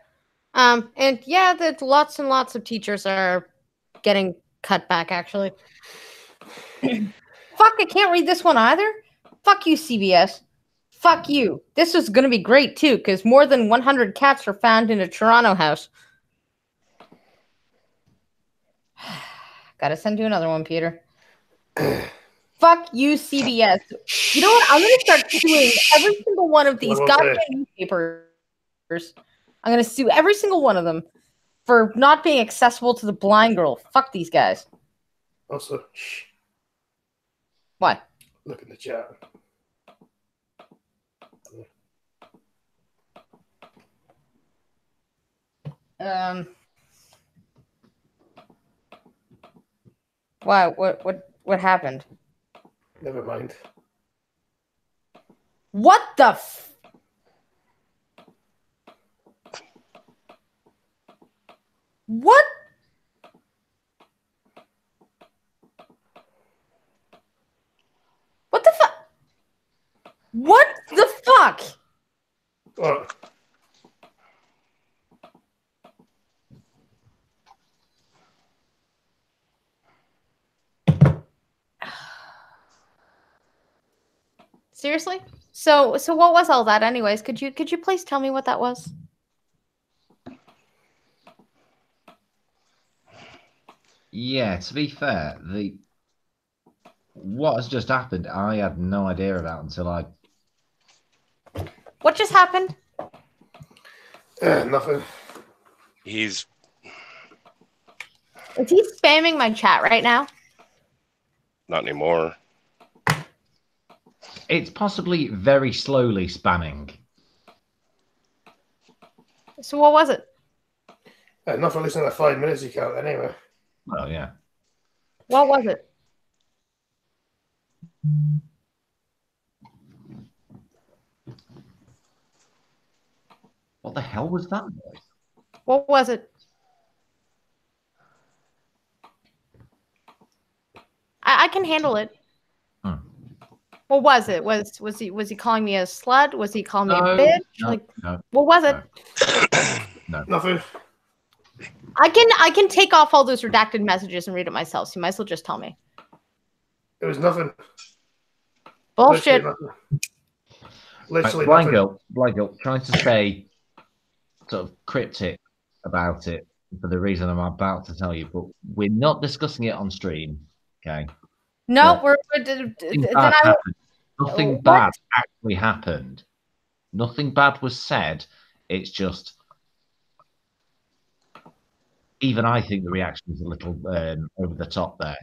And yeah, that lots and lots of teachers are getting cut back, actually. Fuck, I can't read this one either. Fuck you, CBS. Fuck you. This is going to be great, too, because more than 100 cats were found in a Toronto house. Gotta send you another one, Peter. Fuck you, CBS. You know what? I'm going to start suing every single one of these goddamn newspapers. I'm going to sue every single one of them for not being accessible to the blind girl. Fuck these guys. Also, shh. What? Look in the chat. Why? What happened? Never mind. What the What? What the fuck? What the fuck? What? Seriously? So what was all that anyways? Could you please tell me what that was? Yeah, to be fair, what has just happened, I had no idea about until I. What just happened? Nothing. Is he spamming my chat right now? Not anymore. It's possibly very slowly spamming. So what was it? Not for listening to 5 minutes you can't anyway. Well, yeah. What was it? What the hell was that? What was it? I can handle it. What was it? Was he calling me a slut? Was he calling me a bitch? No. What was it? No. Nothing. I can take off all those redacted messages and read it myself. So you might as well just tell me. It was nothing. Bullshit. Literally Blind nothing. girl, trying to stay sort of cryptic about it for the reason I'm about to tell you, but we're not discussing it on stream. Okay. No, Nothing bad actually happened. Nothing bad was said. It's just, even I think the reaction was a little over the top there.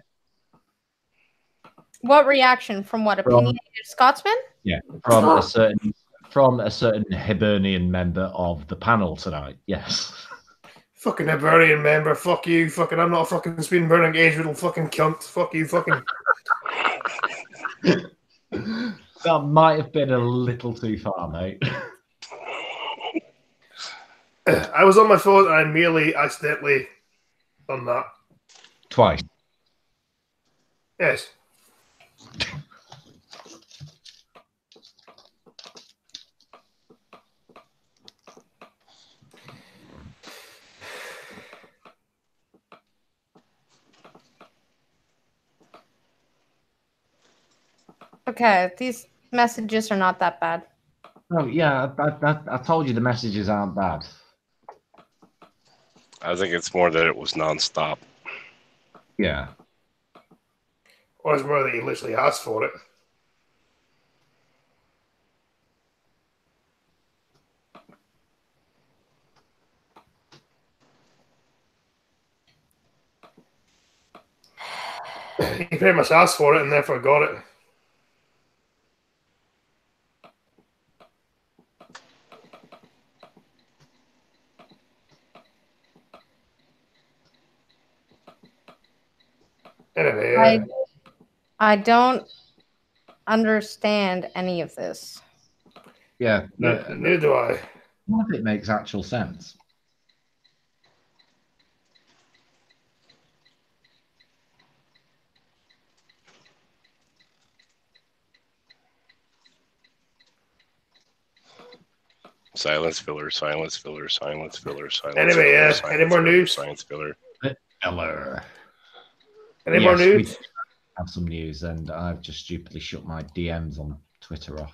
What reaction from what? Opinionated Scotsman? Yeah, from a certain Hibernian member of the panel tonight. Yes. Fucking Hibernian member. Fuck you. Fucking, I'm not a fucking Sweden burning age riddle fucking cunt. Fuck you. Fucking. That might have been a little too far, mate. I was on my phone and I merely accidentally done that. Twice. Yes. Okay, these messages are not that bad. Oh yeah, I told you the messages aren't bad. I think it's more that it was nonstop. Yeah. Or it's more that he literally asked for it. He pretty much asked for it and therefore got it. Anyway, I don't understand any of this. Yeah. Neither do I. None of it makes actual sense. Silence filler, silence filler, silence filler, silence anyway, filler. Silence any more filler, news? Science filler. Eller. Any more news? We have some news, and I've just stupidly shut my DMs on Twitter off.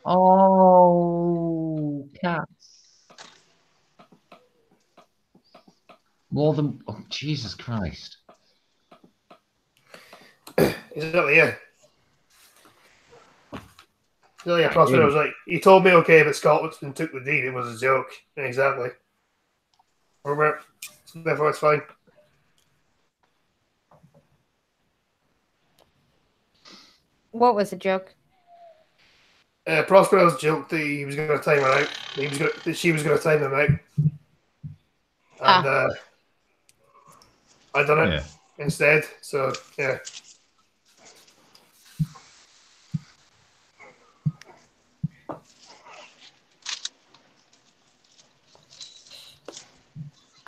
Oh, cats. More than... Oh, Jesus Christ. Exactly, yeah. Exactly, yeah. Prospero was like, he told me, okay, but Scotland took the deed. It was a joke. Exactly. Robert, therefore it's fine. What was the joke? Prospero's joke that he was going to time her out. That she was going to time him out. And I done it instead. So, yeah.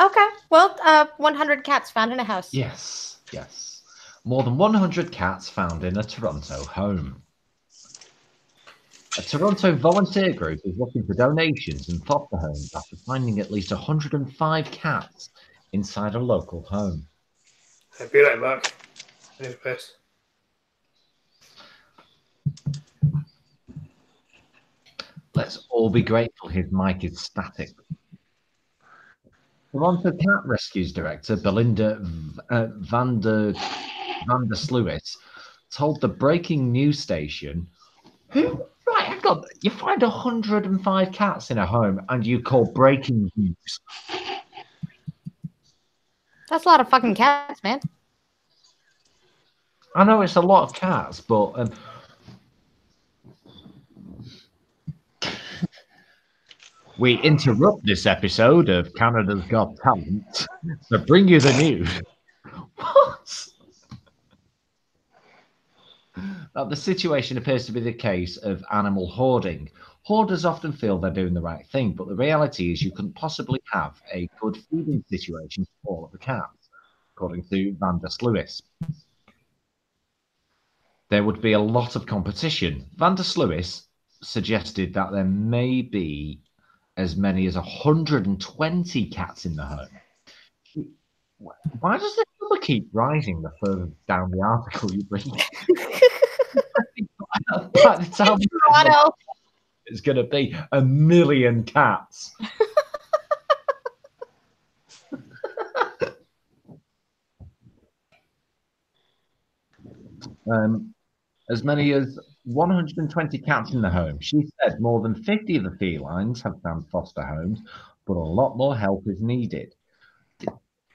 Okay. Well, 100 cats found in a house. Yes, yes. More than 100 cats found in a Toronto home. A Toronto volunteer group is looking for donations and foster homes after finding at least 105 cats inside a local home. I'll be right back. I need to piss. Let's all be grateful his mic is static. Toronto Cat Rescues Director Belinda van der Sluis told the breaking news station, right, hang on, you find 105 cats in a home and you call breaking news. That's a lot of fucking cats, man. I know it's a lot of cats, but we interrupt this episode of Canada's Got Talent to bring you the news. What? Now, the situation appears to be the case of animal hoarding. Hoarders often feel they're doing the right thing, but the reality is you couldn't possibly have a good feeding situation for all of the cats, according to Van der Sluis. There would be a lot of competition. Van der Sluis suggested that there may be as many as 120 cats in the home. Why does this number keep rising the further down the article you read? By the time it's going to be 1 million cats. As many as 120 cats in the home. She said more than 50 of the felines have found foster homes, but a lot more help is needed.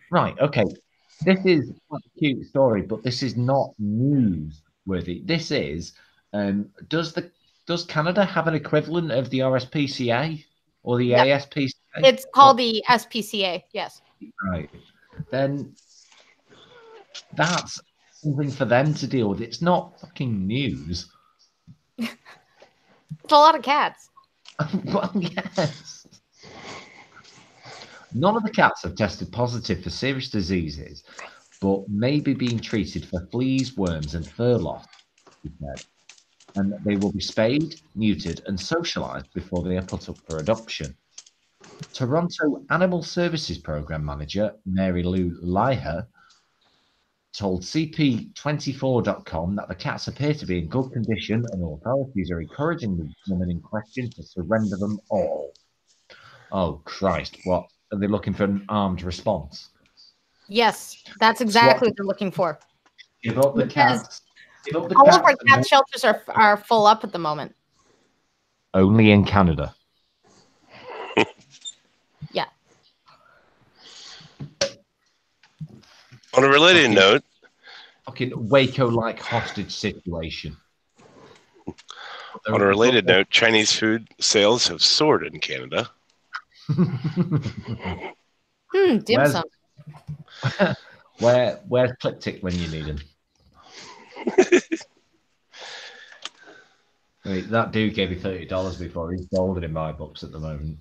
Right, okay. This is quite a cute story, but this is not newsworthy. This is, does Canada have an equivalent of the RSPCA or the ASPCA? It's called the SPCA, yes. Right. Then that's something for them to deal with. It's not fucking news. It's a lot of cats. Well, yes. None of the cats have tested positive for serious diseases, but may be being treated for fleas, worms, and fur loss, he said. And they will be spayed, neutered, and socialized before they are put up for adoption. Toronto Animal Services Program Manager Mary Lou Lyher told CP24.com that the cats appear to be in good condition and authorities are encouraging the woman in question to surrender them all. Oh, Christ. What? Are they looking for an armed response? Yes, that's exactly what they're looking for. Give up the cats. All of our cat shelters are full up at the moment. Only in Canada. Yeah. On a related note. Fucking Waco-like hostage situation. On a related note, Chinese food sales have soared in Canada. Dim sum. Where's Click-Tick when you need him? Wait, that dude gave me $30 before. He's golden in my books at the moment.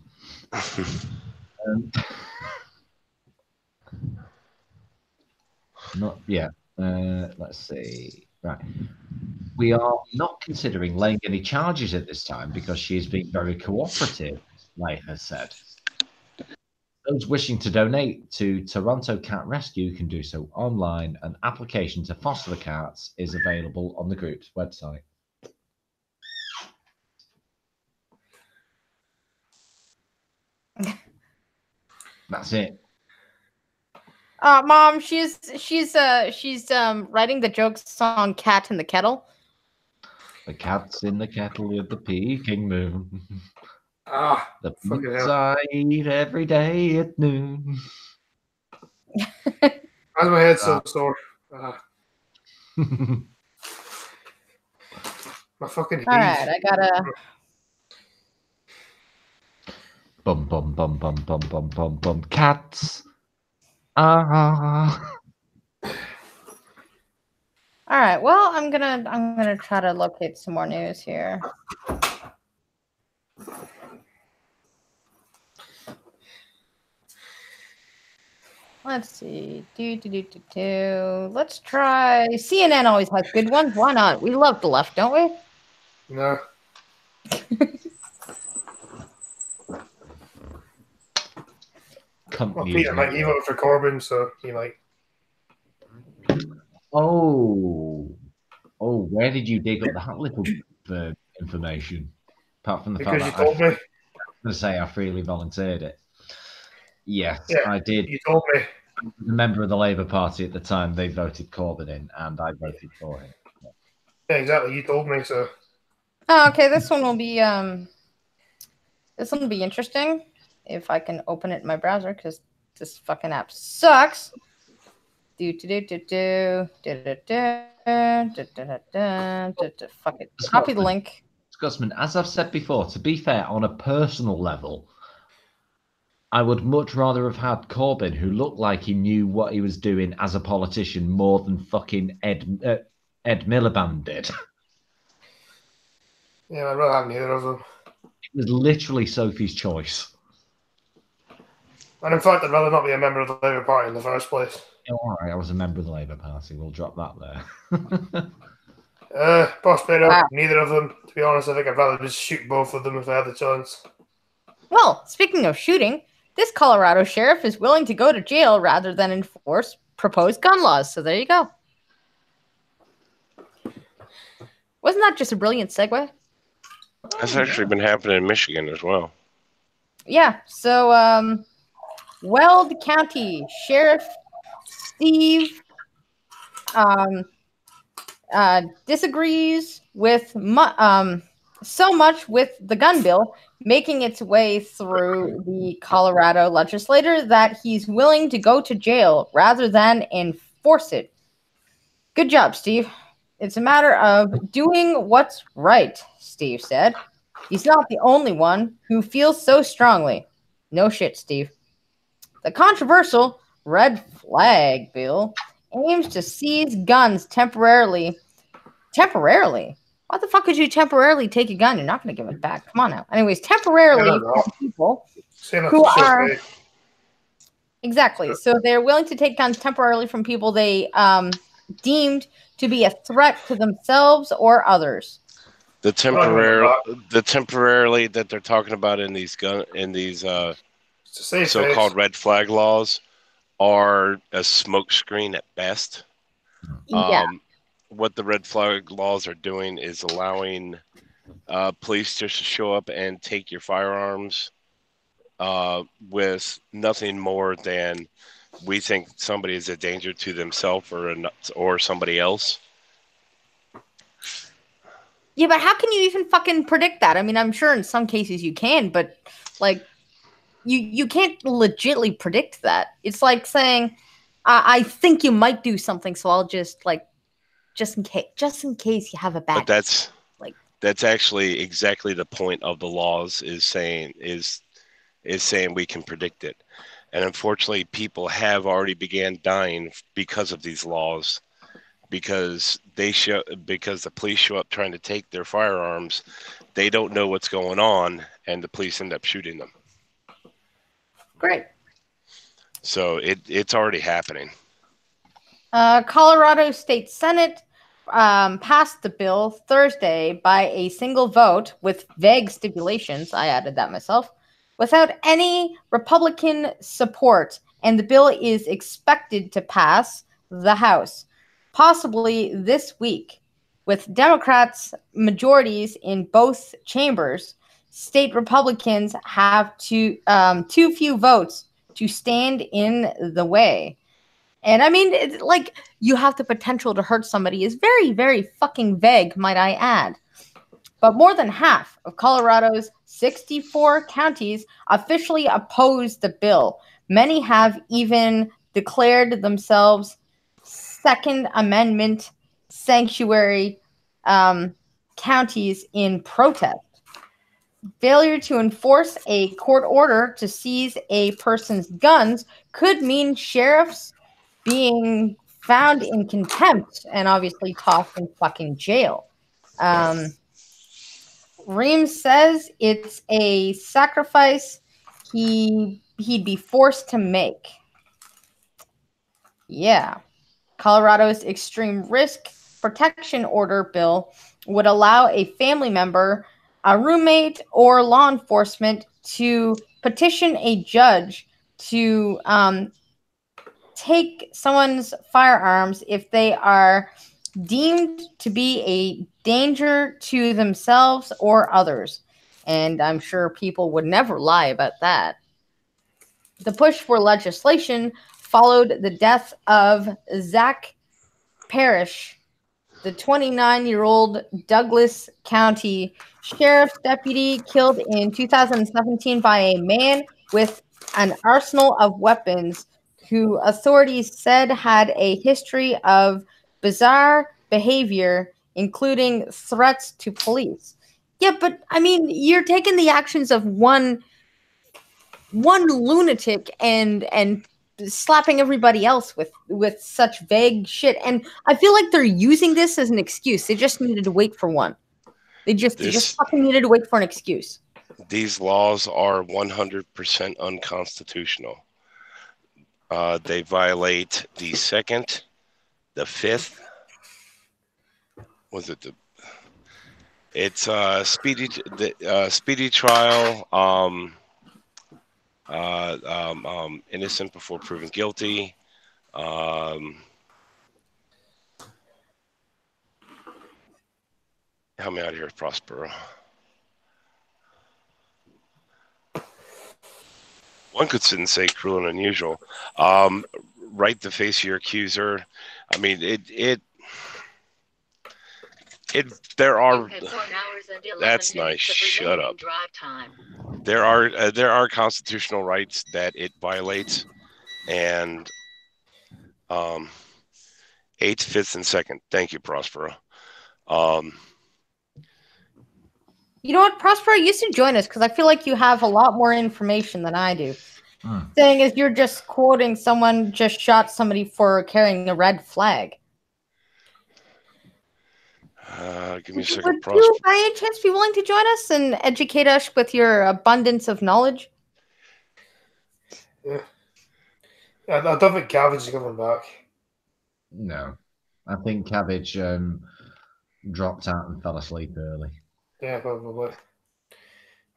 Not yet. Let's see. Right. We are not considering laying any charges at this time because she is being very cooperative, Leigh has said. Those wishing to donate to Toronto Cat Rescue can do so online. An application to foster the cats is available on the group's website. That's it. Mom, she's writing the joke song "Cat in the Kettle." The cat's in the kettle with the peking moon. The fucking pizza I eat every day at noon. As my head's so sore. My fucking All right, I gotta. Bum bum bum bum bum bum bum bum. Cats. Ah. All right. Well, I'm gonna try to locate some more news here. Let's see. Let's try. CNN always has good ones. Why not? We love the left, don't we? No. Well, Peter might. He voted for Corbyn, so he might. Oh, where did you dig up that little information? Apart from the because fact you told me. I'm going to say I freely volunteered it. Yes, Yeah, I did. You told me. I was a member of the Labour Party at the time. They voted Corbyn in, and I voted for him. Yeah, exactly. You told me so. Oh, okay. This one will be interesting if I can open it in my browser because this fucking app sucks. Fuck it. Copy the link. Scotsman, as I've said before, to be fair, on a personal level, I would much rather have had Corbyn, who looked like he knew what he was doing as a politician more than fucking Ed Miliband did. Yeah, I'd rather have neither of them. It was literally Sophie's choice. And in fact, I'd rather not be a member of the Labour Party in the first place. Oh, all right, I was a member of the Labour Party. We'll drop that there. Prospero, neither of them. To be honest, I think I'd rather just shoot both of them if I had the chance. Well, speaking of shooting, this Colorado sheriff is willing to go to jail rather than enforce proposed gun laws. So there you go. Wasn't that just a brilliant segue? That's actually been happening in Michigan as well. Yeah. So, Weld County Sheriff Steve disagrees with so much with the gun bill making its way through the Colorado legislature that he's willing to go to jail rather than enforce it. Good job, Steve. It's a matter of doing what's right, Steve said. He's not the only one who feels so strongly. No shit, Steve. The controversial red flag bill aims to seize guns temporarily. Temporarily? Why the fuck could you temporarily take a gun? You're not going to give it back. Come on now. Anyways, temporarily from people who are... Exactly. So they're willing to take guns temporarily from people they deemed to be a threat to themselves or others. The temporarily that they're talking about in these so-called red flag laws are a smokescreen at best. Yeah. What the red flag laws are doing is allowing police just to show up and take your firearms with nothing more than we think somebody is a danger to themselves or somebody else. Yeah, but how can you even fucking predict that? I mean, I'm sure in some cases you can, but like you can't legitly predict that. It's like saying, I think you might do something, so I'll just in case you have a bad. But that's actually exactly the point of the laws is saying we can predict it. And unfortunately, people have already began dying because of these laws, because the police show up trying to take their firearms. They don't know what's going on, and the police end up shooting them. Great. So it's already happening. Colorado State Senate passed the bill Thursday by a single vote with vague stipulations. I added that myself. Without any Republican support, and the bill is expected to pass the House, possibly this week. With Democrats' majorities in both chambers, state Republicans have too few votes to stand in the way. And I mean, it's like, you have the potential to hurt somebody is very, very fucking vague, might I add. But more than half of Colorado's 64 counties officially oppose the bill. Many have even declared themselves Second Amendment sanctuary counties in protest. Failure to enforce a court order to seize a person's guns could mean sheriffs being found in contempt and obviously tossed in fucking jail. Reams says it's a sacrifice he'd be forced to make. Yeah. Colorado's extreme risk protection order bill would allow a family member, a roommate, or law enforcement to petition a judge to take someone's firearms if they are deemed to be a danger to themselves or others. And I'm sure people would never lie about that. The push for legislation followed the death of Zach Parrish, the 29-year-old Douglas County Sheriff's deputy killed in 2017 by a man with an arsenal of weapons who authorities said had a history of bizarre behavior, including threats to police. Yeah, but I mean, you're taking the actions of one lunatic and slapping everybody else with such vague shit. And I feel like they're using this as an excuse. They just needed to wait for one. They just fucking needed to wait for an excuse. These laws are 100% unconstitutional. They violate the second, the fifth. Was it the? It's speedy trial. Innocent before proven guilty. Help me out here, Prospero. One could sit and say cruel and unusual. Right to face your accuser. I mean, there are. That's nice. Shut up. There are constitutional rights that it violates, and 8th, 5th, and 2nd. Thank you, Prospero. You know what, Prospero, you should join us because I feel like you have a lot more information than I do. Saying is you're just quoting someone just shot somebody for carrying a red flag. Give me a second, Would you, by any chance, be willing to join us and educate us with your abundance of knowledge? Yeah. I don't think Cabbage is coming back. No. I think Cabbage dropped out and fell asleep early. Yeah, probably.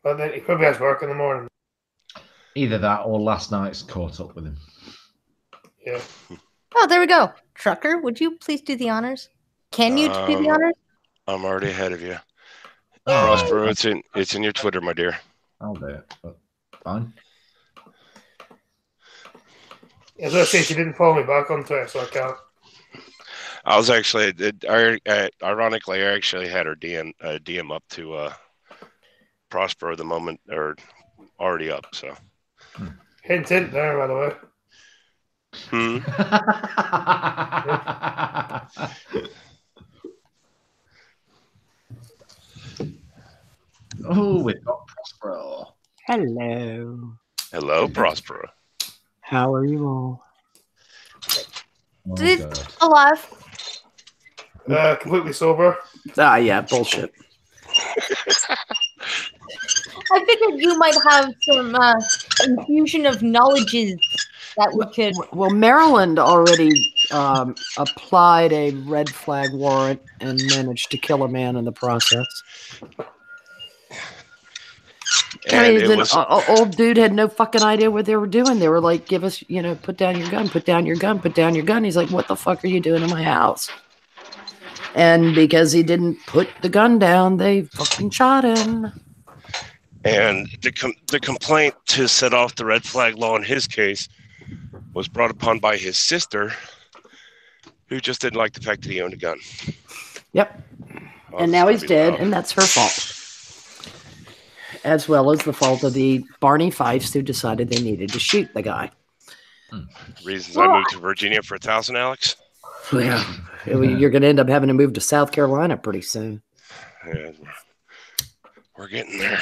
But then he probably has work in the morning. Either that or last night's caught up with him. Yeah. Oh, there we go. Trucker, would you please do the honors? Can you do the honors? I'm already ahead of you. Prospero, it's in your Twitter, my dear. I'll do it, but fine. As I say, she didn't follow me back on Twitter, so I can't. I was actually, ironically, I actually had her DM up to Prospero the moment, or already up, so. Hint there, by the way. Oh, we've got Prospero. Hello. Hello, Prospero. How are you all? Alive. Completely sober. Yeah, bullshit. I figured you might have some infusion of knowledges that we could. Well, Maryland already applied a red flag warrant and managed to kill a man in the process. And old dude had no fucking idea what they were doing. They were like, give us, put down your gun, put down your gun, put down your gun. He's like, what the fuck are you doing in my house? And because he didn't put the gun down, they fucking shot him. And the complaint to set off the red flag law in his case was brought upon by his sister, who just didn't like the fact that he owned a gun. Yep. Oh, And this now is he's gonna be dead, loud. and that's her fault. As well as the fault of the Barney Fifes who decided they needed to shoot the guy. Reasons I moved to Virginia for 1,000, Alex. Yeah. You're going to end up having to move to South Carolina pretty soon. Yeah, we're getting there.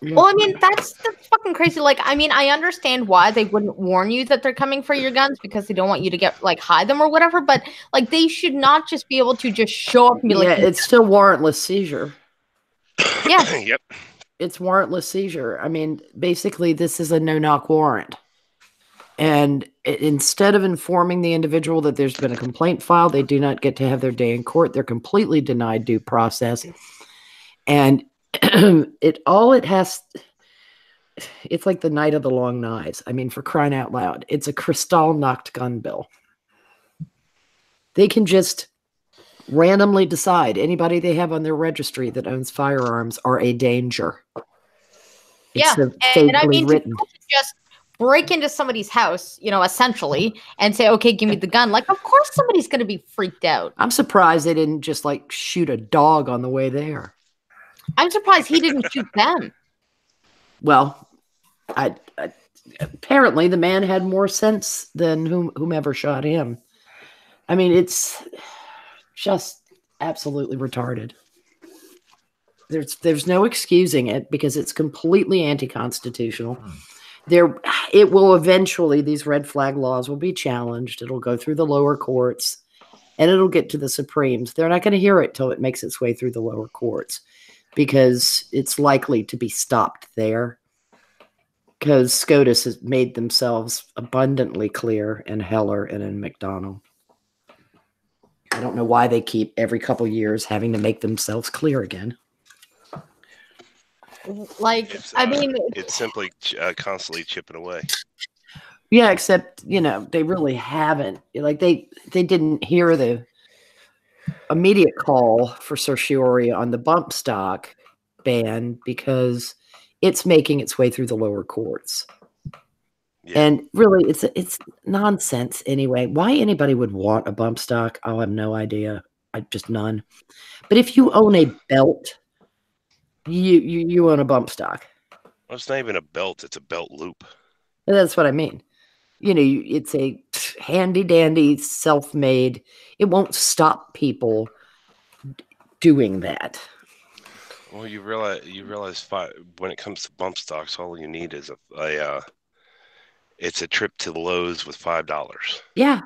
Well, I mean, that's fucking crazy. Like, I mean, I understand why they wouldn't warn you that they're coming for your guns because they don't want you to get, like, hide them or whatever. But, like, they should not just be able to just show up and be like, it's still warrantless seizure. Yeah. Yep. It's warrantless seizure. I mean, basically, this is a no-knock warrant. And instead of informing the individual that there's been a complaint filed, they do not get to have their day in court. They're completely denied due process. And it's like the night of the long knives. I mean, for crying out loud, it's a Kristallnacht gun bill. They can just randomly decide anybody they have on their registry that owns firearms are a danger. Yeah, It's and I mean, written. to just break into somebody's house, you know, essentially, and say, okay, give me the gun. Like, of course somebody's going to be freaked out. I'm surprised they didn't just, like, shoot a dog on the way there. I'm surprised he didn't shoot them. Well, apparently the man had more sense than whomever shot him. I mean, it's just absolutely retarded. There's no excusing it because it's completely anti-constitutional. It will eventually, these red flag laws will be challenged. It'll go through the lower courts and it'll get to the Supremes. They're not going to hear it till it makes its way through the lower courts because it's likely to be stopped there. Because SCOTUS has made themselves abundantly clear in Heller and in McDonnell. I don't know why they keep every couple years having to make themselves clear again. Like, I mean, it's simply constantly chipping away. Yeah, except, you know, they really haven't. Like, they didn't hear the immediate call for certiorari on the bump stock ban because it's making its way through the lower courts. Yeah. And really, it's nonsense anyway. Why anybody would want a bump stock, I'll have no idea. Just none. But if you own a belt, you own a bump stock. Well, it's not even a belt; it's a belt loop. And that's what I mean. You know, it's a handy dandy, self-made. It won't stop people doing that. Well, you realize when it comes to bump stocks, all you need is it's a trip to Lowe's with $5. Yeah.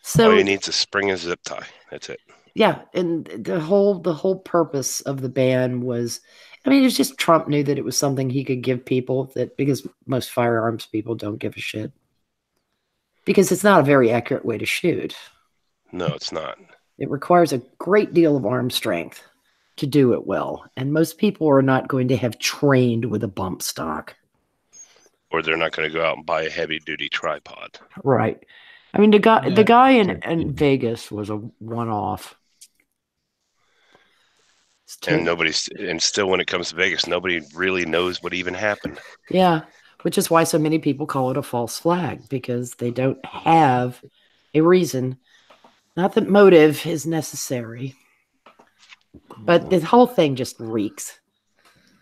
So all you need is a spring and zip tie. That's it. Yeah, and the whole purpose of the ban was, I mean, it's just Trump knew that it was something he could give people because most firearms people don't give a shit. Because it's not a very accurate way to shoot. No, it's not. It requires a great deal of arm strength to do it well. And most people are not going to have trained with a bump stock. Or they're not going to go out and buy a heavy-duty tripod. Right. I mean, the guy in Vegas was a one-off. And still when it comes to Vegas, nobody really knows what even happened. Yeah, which is why so many people call it a false flag, because they don't have a reason. Not that motive is necessary, but the whole thing just reeks.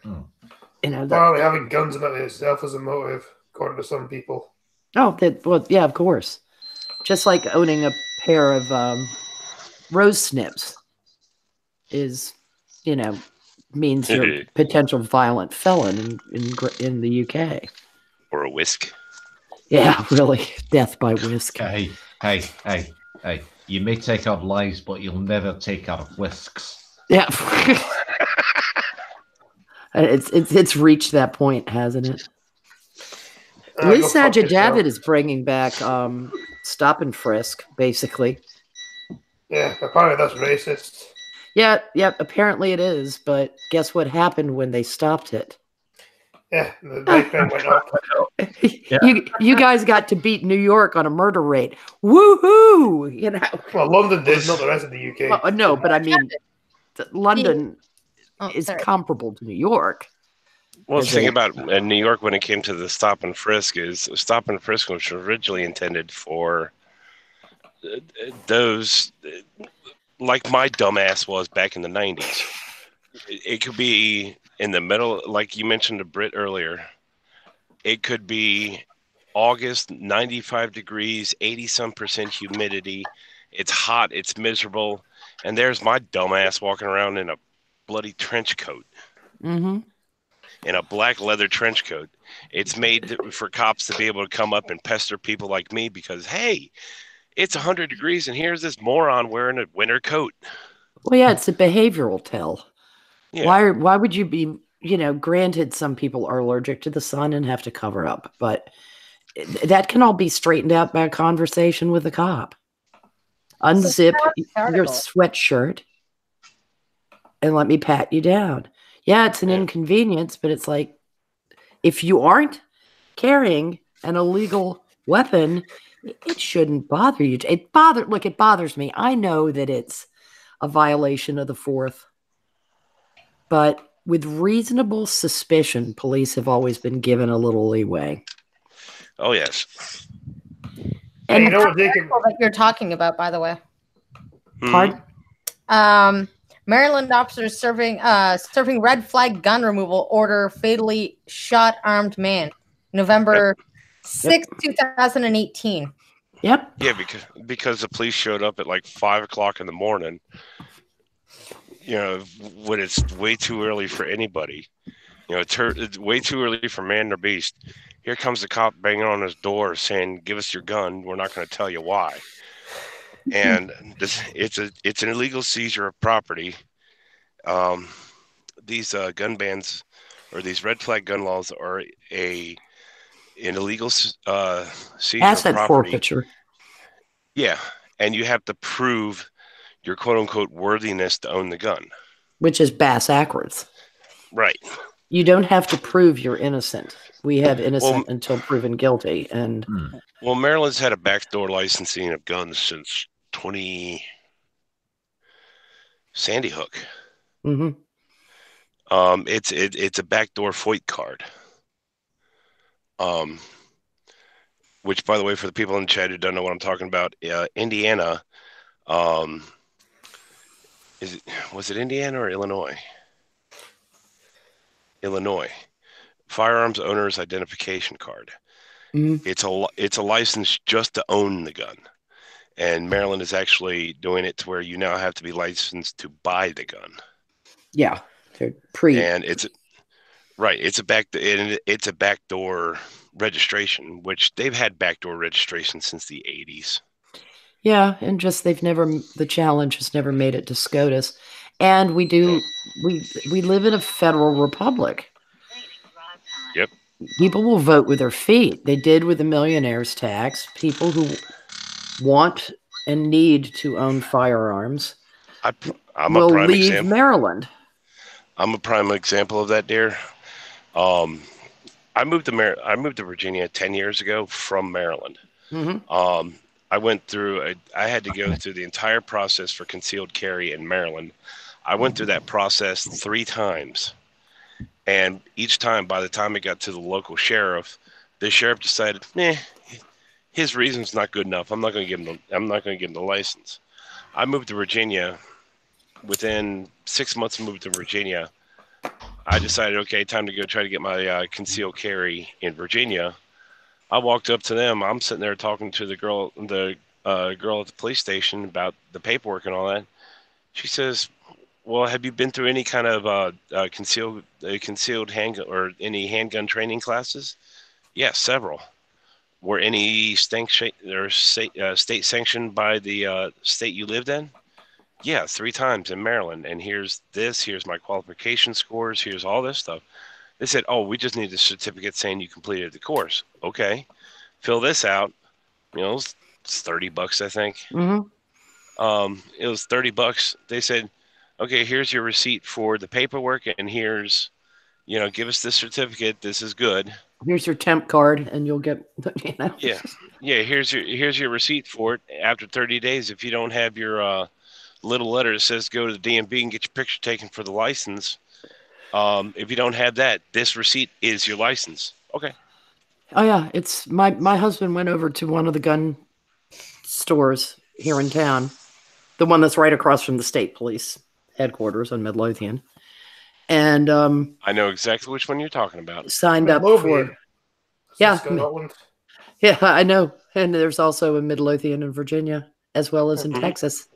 You know, probably having guns in it itself as a motive, according to some people. Oh, yeah, of course. Just like owning a pair of rose snips is, you know, means you're a potential violent felon in the UK. Or a whisk. Yeah, really. Death by whisk. Hey. You may take out lives, but you'll never take out whisks. Yeah. It's reached that point, hasn't it? Liz Sajid is bringing back stop and frisk, basically. Yeah, apparently that's racist. Yeah, apparently it is, but guess what happened when they stopped it? Yeah, the background went up. Yeah. You guys got to beat New York on a murder rate. Woohoo! You know. Well, London did, not the rest of the UK. Well, no, but I mean, London is comparable to New York. Well, the thing about New York when it came to the stop and frisk is stop and frisk was originally intended for those, like my dumbass was back in the 90s. It could be in the middle, like you mentioned to Britt earlier. It could be August, 95 degrees, 80-some% humidity. It's hot, it's miserable, and there's my dumbass walking around in a bloody trench coat. Mm-hmm. In a black leather trench coat. It's made for cops to be able to come up and pester people like me because, hey, it's 100 degrees and here's this moron wearing a winter coat. Well, yeah, it's a behavioral tell. Yeah. Why would you be, granted some people are allergic to the sun and have to cover up, but that can all be straightened out by a conversation with a cop. Unzip your sweatshirt and let me pat you down. Yeah, it's an inconvenience, but it's like, if you aren't carrying an illegal weapon, it shouldn't bother you. It bothers me. I know that it's a violation of the Fourth, but with reasonable suspicion, police have always been given a little leeway. Oh, yes. And you know what that you're talking about, by the way. Pardon? Maryland officers serving red flag gun removal order fatally shot armed man. November 6th, 2018. Yep. Yeah, because the police showed up at like 5 o'clock in the morning. When it's way too early for anybody. It's way too early for man or beast. Here comes the cop banging on his door saying, "Give us your gun. We're not going to tell you why." And it's an illegal seizure of property. These gun bans or these red flag gun laws are an illegal seizure asset of property. Forfeiture. Yeah, and you have to prove your quote unquote worthiness to own the gun, which is bass backwards. Right. You don't have to prove you're innocent. We have innocent until proven guilty. And Maryland's had a backdoor licensing of guns since Sandy Hook. Mm-hmm. It's a backdoor FOIT card. Which, by the way, for the people in the chat who don't know what I'm talking about, Indiana, was it Indiana or Illinois? Illinois, firearms owner's identification card. Mm-hmm. It's a license just to own the gun, and Maryland is actually doing it to where you now have to be licensed to buy the gun. Yeah, and it's a backdoor registration, which they've had backdoor registration since the 80s. Yeah, and just the challenge has never made it to SCOTUS. And we live in a federal republic. Yep. People will vote with their feet. They did with the millionaires tax. People who want and need to own firearms will leave Maryland. I'm a prime example of that, dear. I moved to Virginia 10 years ago from Maryland. Mm-hmm. I went through. I had to go through the entire process for concealed carry in Maryland. I went through that process 3 times, and each time, by the time it got to the local sheriff, the sheriff decided, his reason's not good enough. I'm not going to give him the license. I moved to Virginia. Within 6 months of moving to Virginia, I decided, okay, time to go try to get my concealed carry in Virginia. I walked up to them. I'm sitting there talking to the girl at the police station about the paperwork and all that. She says, "Well, have you been through any kind of concealed handgun or any handgun training classes?" Yes, several. Were any state sanctioned by the state you lived in? Yeah, 3 times in Maryland. And here's my qualification scores. Here's all this stuff. They said, "Oh, we just need a certificate saying you completed the course." Okay, fill this out. It's $30, I think. Mm-hmm. It was $30. They said, "Okay, here's your receipt for the paperwork, and here's, give us this certificate. This is good. Here's your temp card, and you'll get, Yeah. Here's your receipt for it. After 30 days, if you don't have your little letter that says go to the DMV and get your picture taken for the license, If you don't have that, this receipt is your license. Okay. Oh yeah, it's my husband went over to one of the gun stores here in town, the one that's right across from the state police headquarters on Midlothian, and I know exactly which one you're talking about. signed up Midlothian. for. Yeah, Scotland. yeah, I know. And there's also in Midlothian in Virginia, as well as in Texas.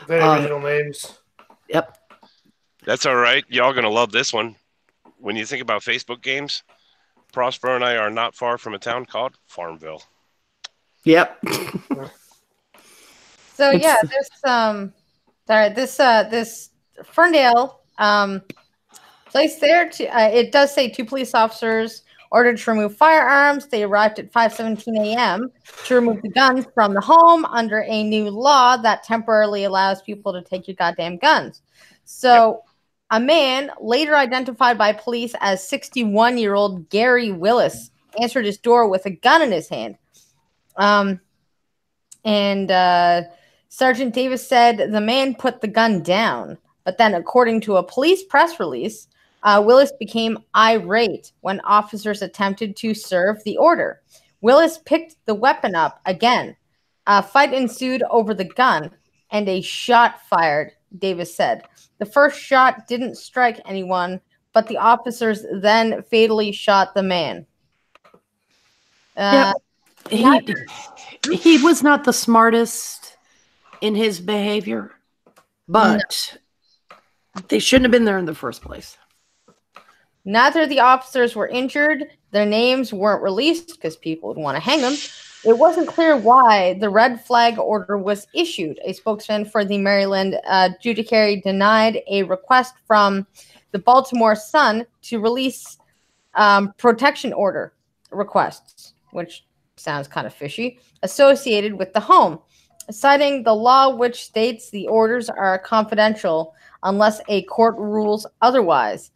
Very original names. Yep. That's all right. Y'all gonna love this one. When you think about Facebook games, Prospero and I are not far from a town called Farmville. Yep. So yeah, this Ferndale place there. It does say 2 police officers ordered to remove firearms. They arrived at 5:17 a.m. to remove the guns from the home under a new law that temporarily allows people to take your goddamn guns. So a man, later identified by police as 61-year-old Gary Willis, answered his door with a gun in his hand. Sergeant Davis said the man put the gun down, but then, according to a police press release, Willis became irate when officers attempted to serve the order. Willis picked the weapon up again. A fight ensued over the gun, and a shot fired, Davis said. The first shot didn't strike anyone, but the officers then fatally shot the man. He was not the smartest in his behavior, but they shouldn't have been there in the first place. Neither of the officers were injured. Their names weren't released because people would want to hang them. It wasn't clear why the red flag order was issued. A spokesman for the Maryland judiciary denied a request from the Baltimore Sun to release protection order requests, which sounds kind of fishy, associated with the home, citing the law which states the orders are confidential unless a court rules otherwise.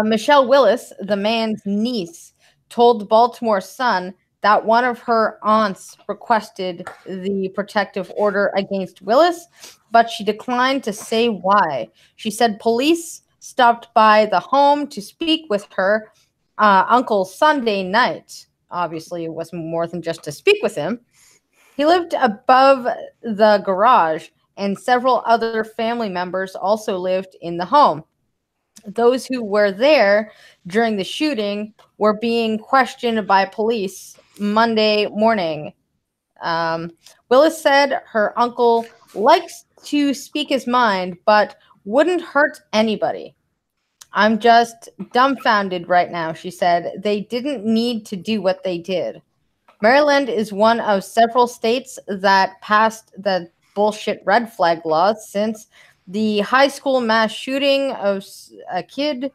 Michelle Willis, the man's niece, told the Baltimore Sun that one of her aunts requested the protective order against Willis, but she declined to say why. She said police stopped by the home to speak with her uncle Sunday night. Obviously, it wasn't more than just to speak with him. He lived above the garage, and several other family members also lived in the home. Those who were there during the shooting were being questioned by police Monday morning. Willis said her uncle likes to speak his mind, but wouldn't hurt anybody. I'm just dumbfounded right now, she said. They didn't need to do what they did. Maryland is one of several states that passed the bullshit red flag laws since the high school mass shooting of a kid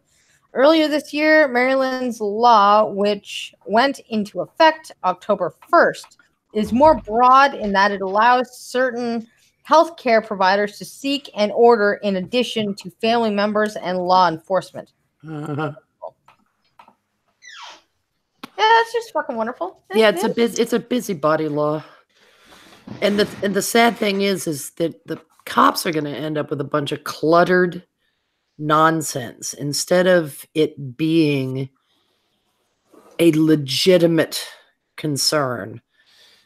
earlier this year. Maryland's law, which went into effect October 1st, is more broad in that it allows certain healthcare providers to seek an order in addition to family members and law enforcement. Yeah, that's just fucking wonderful. Yeah, it's a busybody law, and the sad thing is that the cops are going to end up with a bunch of cluttered nonsense instead of it being a legitimate concern.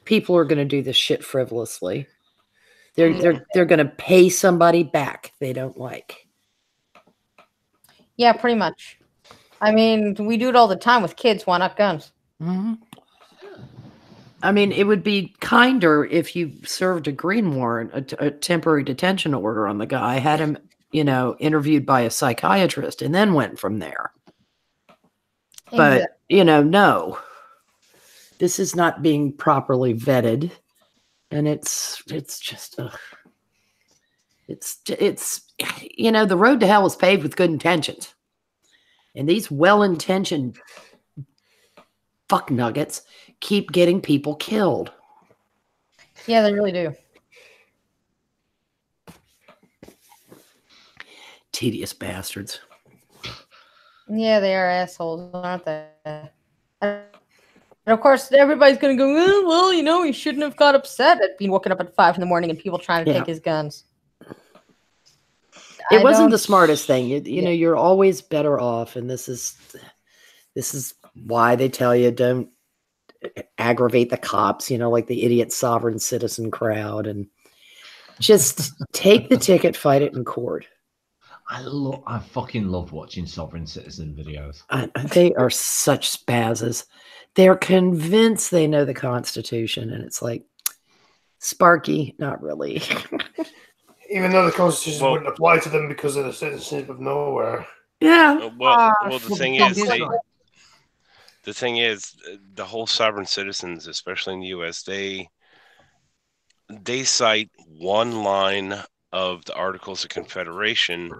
People are going to do this shit frivolously. They're going to pay somebody back they don't like. Yeah, pretty much. I mean, we do it all the time with kids. Why not guns? Mm-hmm. I mean, it would be kinder if you served a green warrant, a temporary detention order on the guy, had him, interviewed by a psychiatrist, and then went from there. But, no. This is not being properly vetted, and it's just the road to hell is paved with good intentions. And these well-intentioned fuck nuggets keep getting people killed. Yeah, they really do. Tedious bastards. Yeah, they are assholes, aren't they? And of course, everybody's going to go, well, he shouldn't have got upset at being woken up at 5 a.m. and people trying to take his guns. It wasn't the smartest thing. You know, you're always better off, and this is why they tell you don't aggravate the cops, you know, like the idiot sovereign citizen crowd, and just take the ticket, fight it in court. I fucking love watching sovereign citizen videos. They are such spazzes. They're convinced they know the Constitution, and it's like, Sparky, not really. Even though the Constitution wouldn't apply to them because of the citizenship of nowhere. Yeah. Well, the thing is, the whole sovereign citizens, especially in the U.S., they cite one line of the Articles of Confederation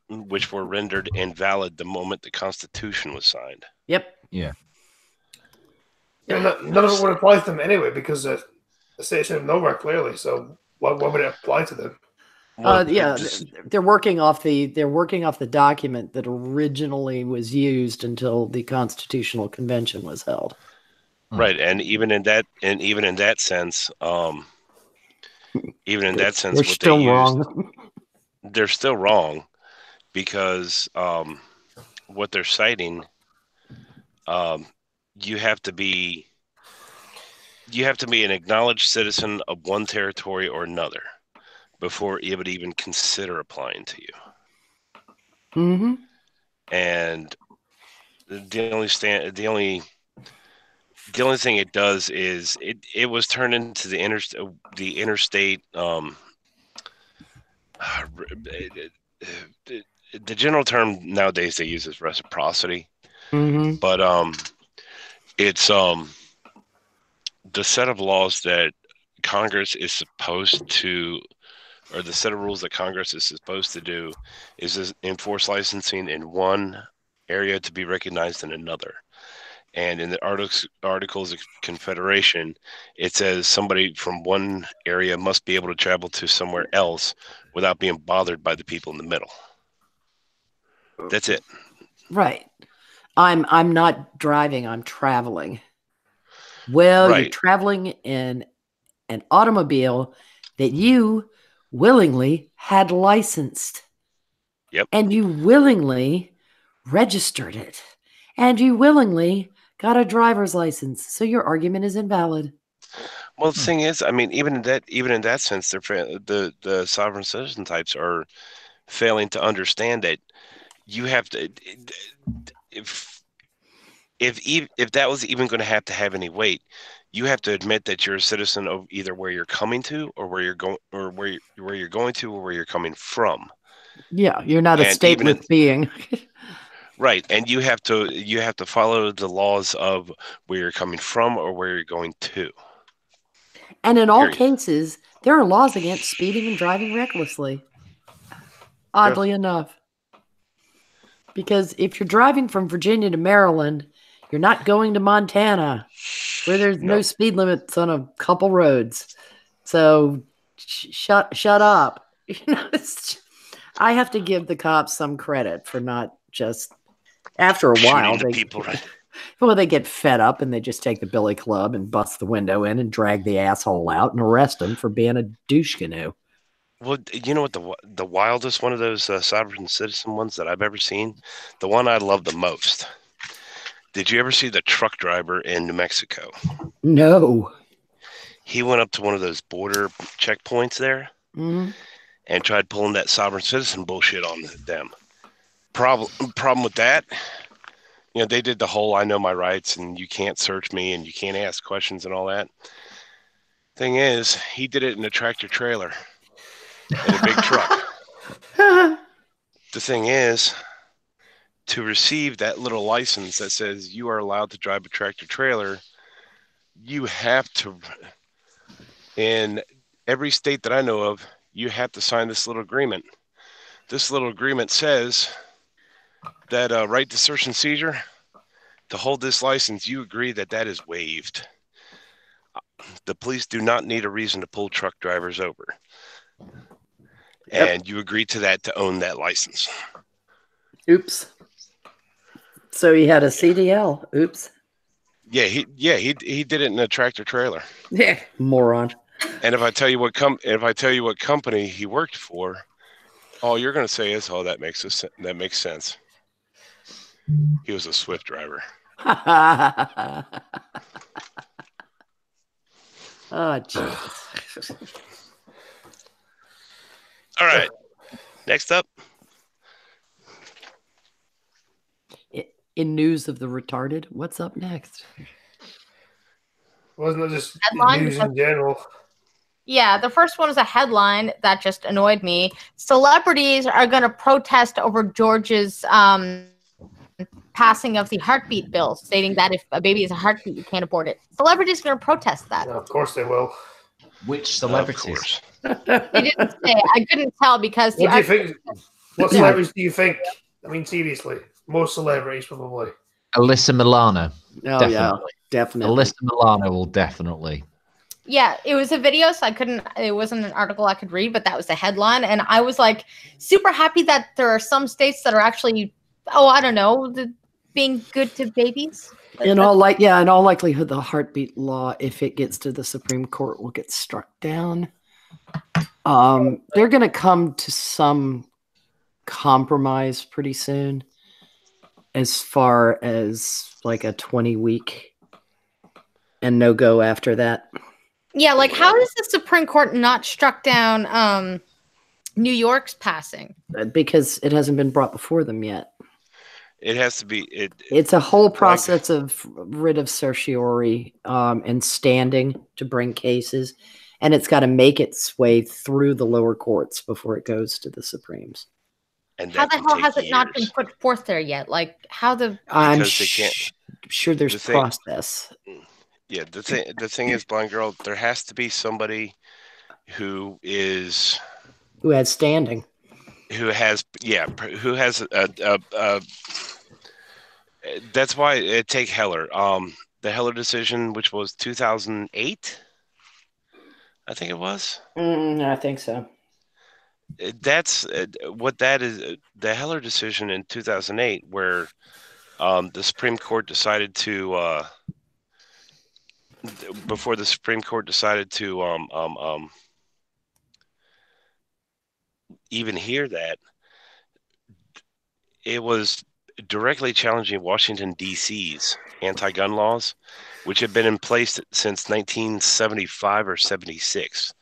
which were rendered invalid the moment the Constitution was signed. Yep. Yeah. None of it would apply to them anyway because the citizen of nowhere, clearly. So why would it apply to them? Well, they're working off the document that originally was used until the Constitutional Convention was held. Right, and even in that sense, they're still wrong. They're still wrong because what they're citing, you have to be an acknowledged citizen of one territory or another before it would even consider applying to you. Mm-hmm. And the only thing it does is it was turned into the interstate. The general term nowadays they use is reciprocity, but it's the set of laws that Congress is supposed to, or the set of rules that Congress is supposed to do, is enforce licensing in one area to be recognized in another. And in the Articles of Confederation, it says somebody from one area must be able to travel to somewhere else without being bothered by the people in the middle. That's it. Right. I'm not driving, I'm traveling. Well, Right. You're traveling in an automobile that you willingly had licensed. Yep. And you willingly registered it. And you willingly got a driver's license. So your argument is invalid. Well, the thing is, I mean, even in that sense, the sovereign citizen types are failing to understand that you have to, if that was even going to have any weight, you have to admit that you're a citizen of either where you're coming to, or where you're going, or where you're going to, or where you're coming from. Yeah, you're not a stateless being. Right, and you have to follow the laws of where you're coming from or where you're going to. And in all cases, there are laws against speeding and driving recklessly. Oddly enough. Because if you're driving from Virginia to Maryland, you're not going to Montana, where there's no speed limits on a couple roads. So shut up. You know, I have to give the cops some credit for not just, after a while, they get fed up and they just take the billy club and bust the window in and drag the asshole out and arrest him for being a douche canoe. Well, you know what the wildest one of those sovereign citizen ones that I've ever seen? The one I love the most. Did you ever see the truck driver in New Mexico? No. He went up to one of those border checkpoints there and tried pulling that sovereign citizen bullshit on them. Problem with that, you know, they did the whole I know my rights and you can't search me and you can't ask questions and all that. Thing is, he did it in a tractor trailer in a big truck. The thing is, to receive that little license that says you are allowed to drive a tractor trailer, you have to, in every state that I know of, you have to sign this little agreement. This little agreement says that right to search and seizure, to hold this license, you agree that that is waived. The police do not need a reason to pull truck drivers over. And you agree to that to own that license. Oops. So he had a CDL. Oops. Yeah, he did it in a tractor trailer. Yeah, moron. And if I tell you what company he worked for, All you're going to say is, "Oh, that makes sense." He was a Swift driver. Oh, Jesus. All right. Next up. In news of the retarded, what's up next? Wasn't it just Headline? news in general? Yeah, the first one is a headline that just annoyed me. Celebrities are going to protest over George's passing of the heartbeat bill, stating that if a baby has a heartbeat, you can't abort it. Celebrities are going to protest that. Yeah, of course they will. Which celebrities? They didn't say. I couldn't tell because What do you think? What celebrities do you think? I mean, seriously, most celebrities probably. Alyssa Milano. Oh, Definitely. yeah, definitely. Alyssa Milano will definitely. Yeah, it was a video, so it wasn't an article I could read, but that was the headline. And I was like super happy that there are some states that are actually, I don't know, being good to babies. In all likelihood, the heartbeat law, if it gets to the Supreme Court, will get struck down. They're going to come to some compromise pretty soon, as far as like a 20-week and no go after that. Yeah, like how is the Supreme Court not struck down New York's passing? Because it hasn't been brought before them yet. It has to be. It's a whole process of writ of certiorari and standing to bring cases, and it's got to make its way through the lower courts before it goes to the Supremes. And how the hell has it not been put forth there yet? Like how the? I'm sure there's a process. Yeah, the thing is, blind girl, there has to be somebody who has standing, who has that's why take Heller. The Heller decision, which was 2008, I think it was. I think so. That's what that is. The Heller decision in 2008, where the Supreme Court decided to. Before the Supreme Court decided to even hear that, it was directly challenging Washington, D.C.'s anti-gun laws, which had been in place since 1975 or 76.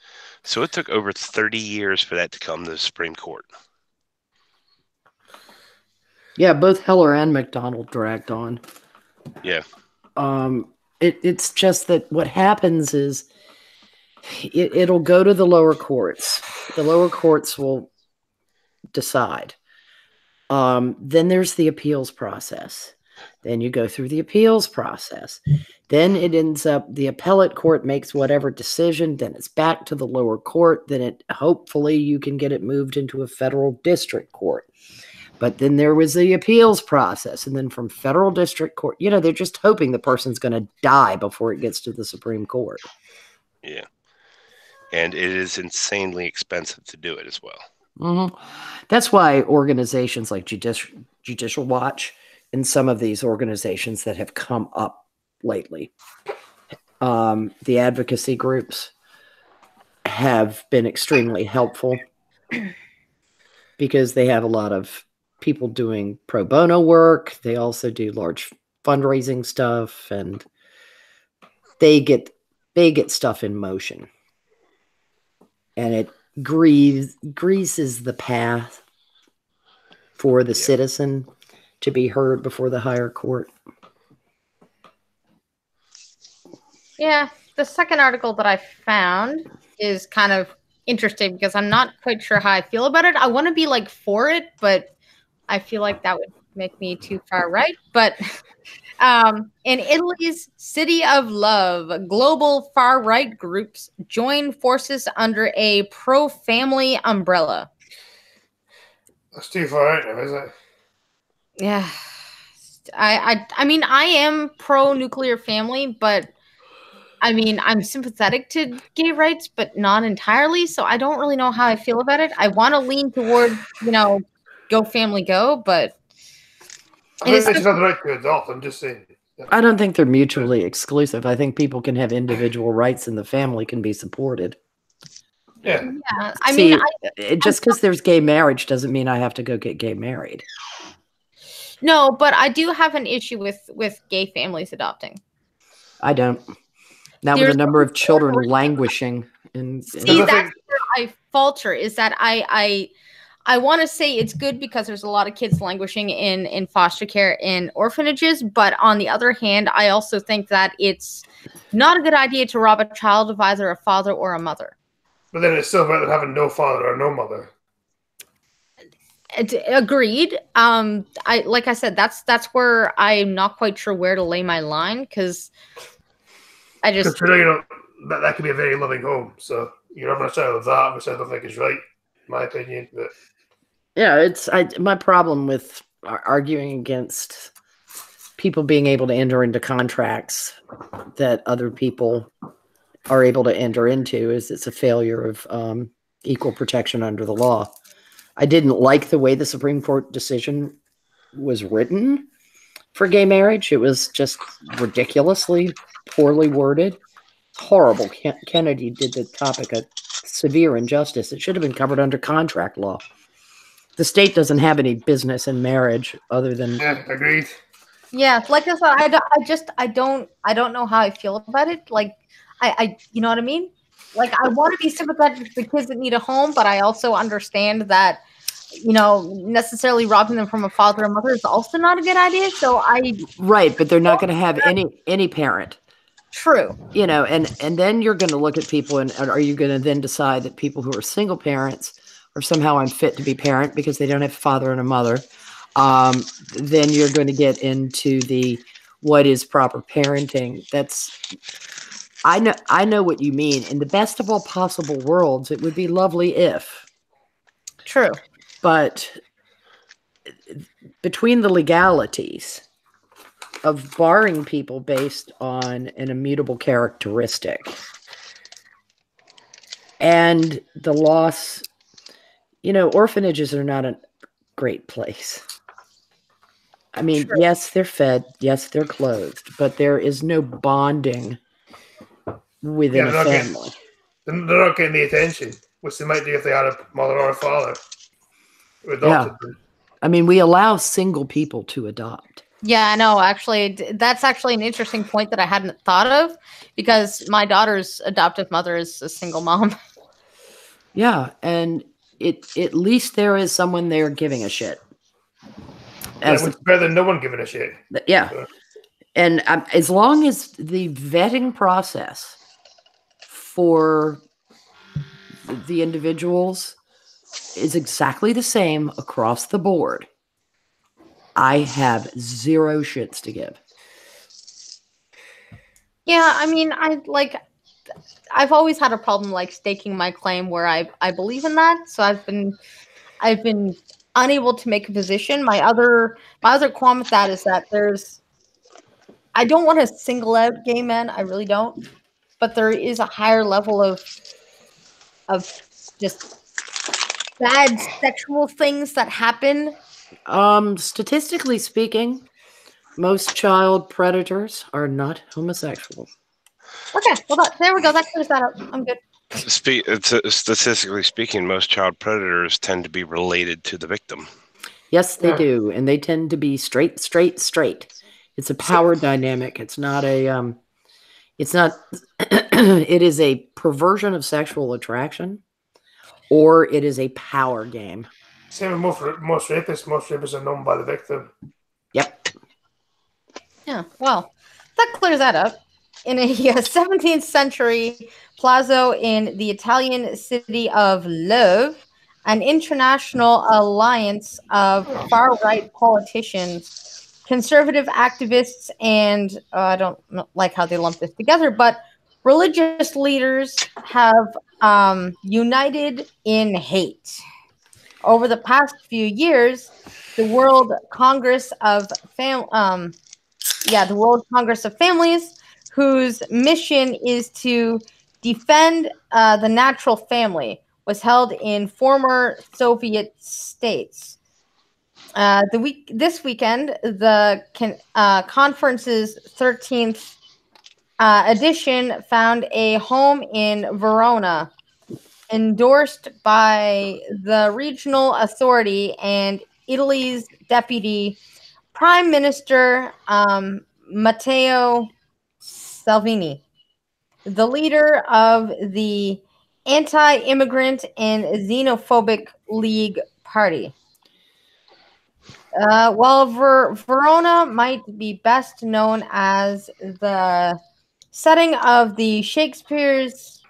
So it took over 30 years for that to come to the Supreme Court. Yeah, both Heller and McDonald dragged on. Yeah. It's just that what happens is it'll go to the lower courts. The lower courts will decide. Then there's the appeals process. Then you go through the appeals process. Then it ends up, the appellate court makes whatever decision. Then it's back to the lower court. Then hopefully you can get it moved into a federal district court. But then there was the appeals process. And then from federal district court, they're just hoping the person's going to die before it gets to the Supreme Court. Yeah. And it is insanely expensive to do it as well. Mm-hmm. That's why organizations like Judicial Watch and some of these organizations that have come up lately, the advocacy groups have been extremely helpful because they have a lot of people doing pro bono work. They also do large fundraising stuff, and they get stuff in motion, and it greases the path for the citizen to be heard before the higher court. Yeah, the second article that I found is kind of interesting because I'm not quite sure how I feel about it. I want to be like for it, but I feel like that would make me too far right. But in Italy's City of Love, global far-right groups join forces under a pro-family umbrella. That's too far out now, is it? Yeah. I mean, I am pro-nuclear family, but I mean, I'm sympathetic to gay rights, but not entirely. So I don't really know how I feel about it. I want to lean toward, go family go, but it's not the right to adopt. I'm just saying. I don't think they're mutually exclusive. I think people can have individual rights and the family can be supported. Yeah. I See, mean, just because there's gay marriage doesn't mean I have to go get gay married. no, but I do have an issue with gay families adopting. I don't. Now with There's the number of children languishing and See, that's where I falter. Is that I want to say it's good because there's a lot of kids languishing in foster care and orphanages, but on the other hand, I also think that it's not a good idea to rob a child of either a father or a mother. But then it's still better than having no father or no mother. Agreed. Like I said, that's where I'm not quite sure where to lay my line because I just that could be a very loving home. So you're having a child of that, which I don't think is right, in my opinion. But yeah, it's my problem with arguing against people being able to enter into contracts that other people are able to enter into is it's a failure of equal protection under the law. I didn't like the way the Supreme Court decision was written for gay marriage. It was just ridiculously poorly worded. Horrible. Kennedy did the topic a severe injustice. It should have been covered under contract law. The state doesn't have any business in marriage other than agreed. Yeah, like I said, I don't know how I feel about it. Like I you know what I mean? Like I want to be sympathetic to the kids that need a home, but I also understand that necessarily robbing them from a father or mother is also not a good idea. So right, but they're not going to have any parent. True. And then you're going to look at people and are you going to then decide that people who are single parents are somehow unfit to be parent because they don't have a father and a mother? Then you're going to get into the what is proper parenting. I know what you mean. In the best of all possible worlds, it would be lovely if. True. But between the legalities of barring people based on an immutable characteristic and the loss, orphanages are not a great place. I mean, sure. Yes, they're fed. Yes, they're clothed, but there is no bonding within a family. They're not getting the attention, which they might do if they had a mother or a father who adopted them. I mean, we allow single people to adopt. Yeah, I know. Actually, that's actually an interesting point that I hadn't thought of because my daughter's adoptive mother is a single mom. Yeah, and at least there is someone there giving a shit. It's better than no one giving a shit. Yeah. So. And as long as the vetting process for the individuals is exactly the same across the board, I have zero shits to give. Yeah, I mean, I've always had a problem staking my claim where I believe in that. So I've been unable to make a position. My other qualm with that is that I don't want to single out gay men. I really don't. But there is a higher level of just bad sexual things that happen. Statistically speaking, most child predators are not homosexual. Okay, well, there we go. That clears that up. I'm good. Statistically speaking, most child predators tend to be related to the victim. Yes, they do, and they tend to be straight. It's a power dynamic. It's not a. It's not. It is a perversion of sexual attraction, or it is a power game. Same with most rapists. Most rapists are known by the victim. Yep. Yeah. Well, that clears that up. In a 17th century palazzo in the Italian city of Love, an international alliance of far-right politicians, conservative activists, and I don't like how they lump this together, but religious leaders have united in hate. Over the past few years, the World Congress of Families, whose mission is to defend the natural family, was held in former Soviet states. This weekend, the conference's 13th edition found a home in Verona, endorsed by the regional authority and Italy's deputy prime minister, Matteo Salvini, the leader of the anti-immigrant and xenophobic League Party. While Verona might be best known as the setting of the Shakespeare's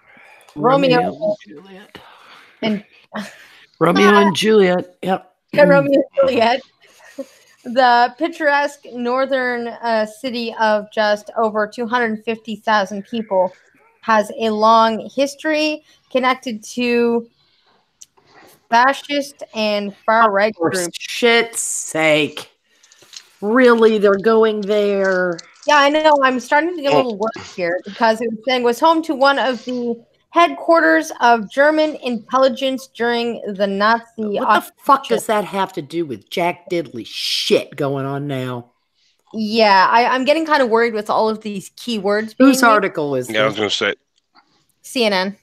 Romeo and Juliet. and Romeo and Juliet. Yep. Romeo and Juliet, the picturesque northern city of just over 250,000 people has a long history connected to fascist and far-right For groups. shit's sake. Really, they're going there. Yeah, I know. I'm starting to get a little worried here because it was saying was home to one of the headquarters of German intelligence during the Nazi What the fuck does that have to do with Jack Diddley shit going on now? Yeah, I'm getting kind of worried with all of these keywords. Whose article is Yeah, I was this? going to say. CNN.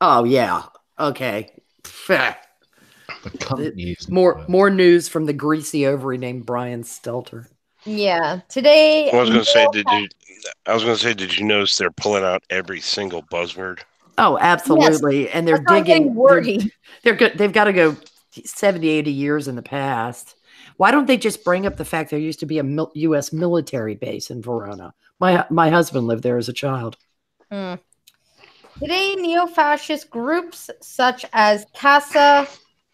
Oh, yeah. Okay. The companies. More news from the greasy ovary named Brian Stelter. Yeah. Today. I was going to say, did you notice they're pulling out every single buzzword? Oh, absolutely. Yes. And they're digging. They're good. They've got to go 70, 80 years in the past. Why don't they just bring up the fact there used to be a U.S. military base in Verona? My husband lived there as a child. Today, neo-fascist groups such as Casa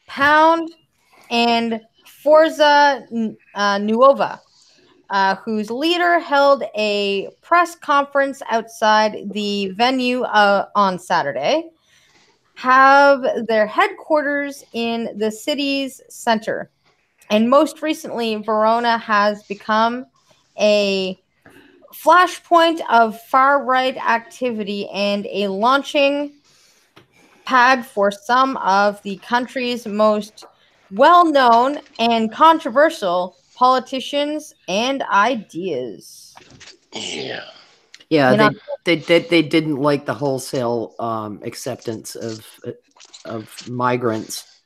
Pound and Forza Nuova, whose leader held a press conference outside the venue on Saturday, have their headquarters in the city's center. And most recently, Verona has become a flashpoint of far-right activity and a launching pad for some of the country's most well-known and controversial politicians and ideas. Yeah, they didn't like the wholesale acceptance of migrants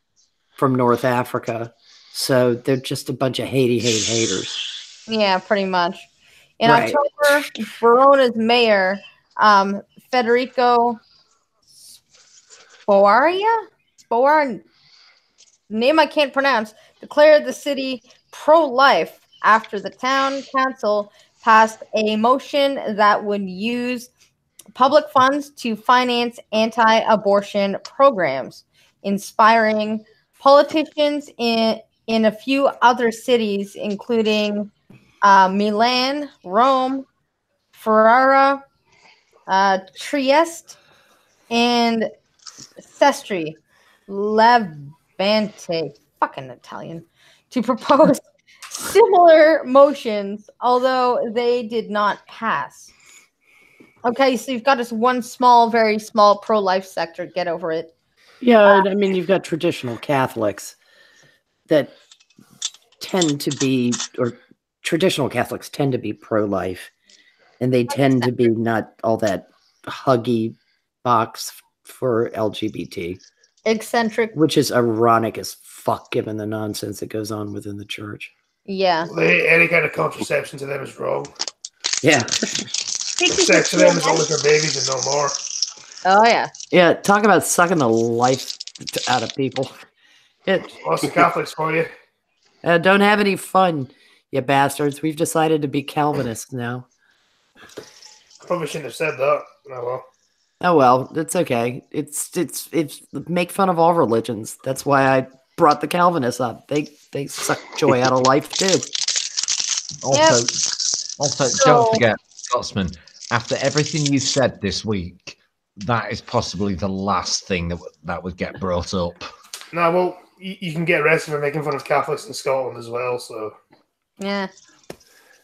from North Africa, so they're just a bunch of haters. Yeah, pretty much. In October, Verona's mayor, Federico Spoar, name I can't pronounce, declared the city pro-life after the town council passed a motion that would use public funds to finance anti-abortion programs, inspiring politicians in a few other cities, including Milan, Rome, Ferrara, Trieste, and Sestri, Levante, fucking Italian, to propose similar motions, although they did not pass. Okay, so you've got this one small, very small pro-life sector. Get over it. Yeah, I mean, you've got traditional Catholics that tend to be, or traditional Catholics tend to be pro-life, and they tend to be not all that huggy box for LGBT. Eccentric. Which is ironic as fuck given the nonsense that goes on within the church. Yeah. Any kind of contraception to them is wrong. Yeah. Sex to them is only for babies and no more. Oh, yeah. Yeah, talk about sucking the life out of people. What's the Catholics for you? Don't have any fun, you bastards. We've decided to be Calvinists now. Probably shouldn't have said that. Oh well, it's okay. It's make fun of all religions. That's why I brought the Calvinists up. They suck joy out of life too. Also, don't forget, Scotsman. After everything you've said this week, that is possibly the last thing that would get brought up. No, well, you can get arrested for making fun of Catholics in Scotland as well. So yeah.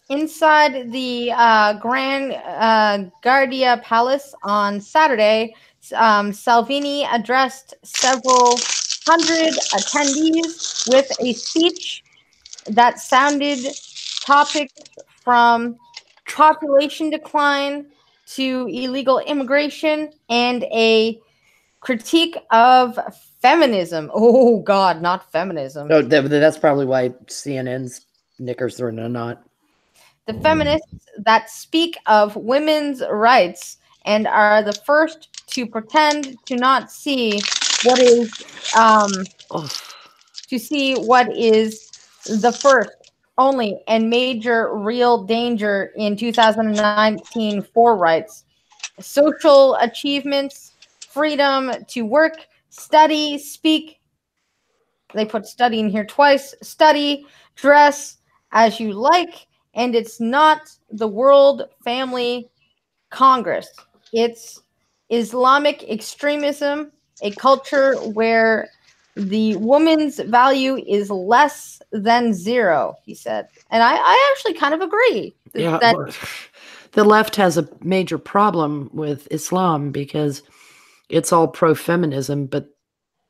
Inside the Grand Guardia Palace on Saturday, Salvini addressed several hundred attendees with a speech that sounded topics from population decline to illegal immigration and a critique of feminism. Oh, God, not feminism. Oh, that's probably why CNN's knickers are in a knot. The feminists that speak of women's rights and are the first to pretend to not see what is the first, only, and major real danger in 2019 for rights, social achievements, freedom to work, study, speak. They put study in here twice. Study, dress as you like, and it's not the World Family Congress. It's Islamic extremism, a culture where the woman's value is less than zero, he said. And I actually kind of agree. Yeah, the left has a major problem with Islam because it's all pro-feminism, but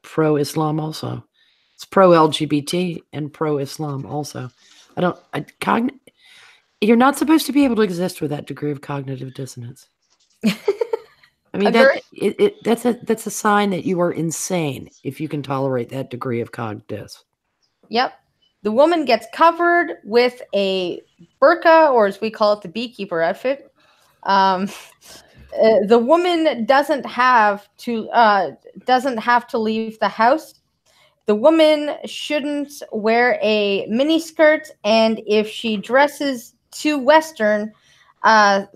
pro-Islam also. It's pro-LGBT and pro-Islam also. You're not supposed to be able to exist with that degree of cognitive dissonance. I mean, that's a sign that you are insane if you can tolerate that degree of cog diss. Yep. The woman gets covered with a burqa, or as we call it, the beekeeper outfit. The woman doesn't have to leave the house. The woman shouldn't wear a miniskirt, and if she dresses too Western,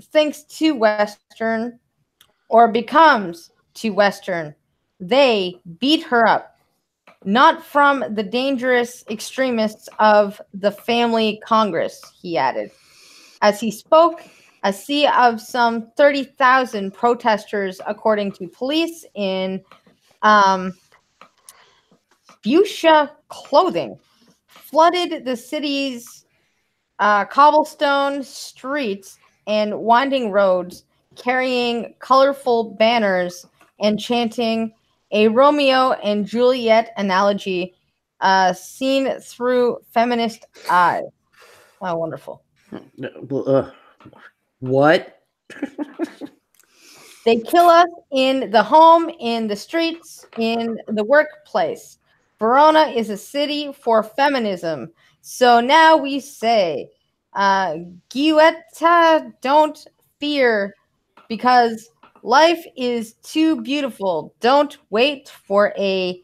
thinks too Western, or becomes too Western, they beat her up. Not from the dangerous extremists of the Family Congress, he added. As he spoke, a sea of some 30,000 protesters, according to police, in fuchsia clothing, flooded the city's cobblestone streets and winding roads, carrying colorful banners and chanting a Romeo and Juliet analogy seen through feminist eyes. Oh, wonderful. What? They kill us in the home, in the streets, in the workplace. Verona is a city for feminism. So now we say, Giuetta, don't fear, because life is too beautiful. Don't wait for a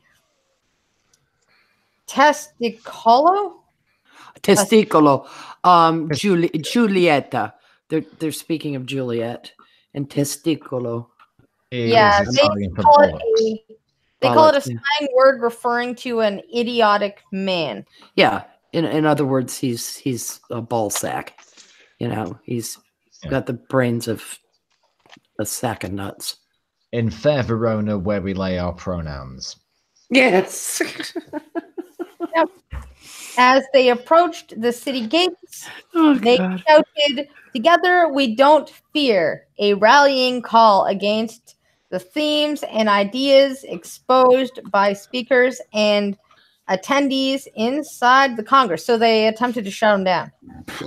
testicolo. Giulietta. They're speaking of Juliet and testicolo. Yeah, they call it a slang word referring to an idiotic man. Yeah, in other words, he's a ball sack. You know, he's got the brains of a sack of nuts. In fair Verona, where we lay our pronouns. Yes. Yep. As they approached the city gates, they shouted, "Together we don't fear," a rallying call against the themes and ideas exposed by speakers and attendees inside the Congress. So they attempted to shut them down.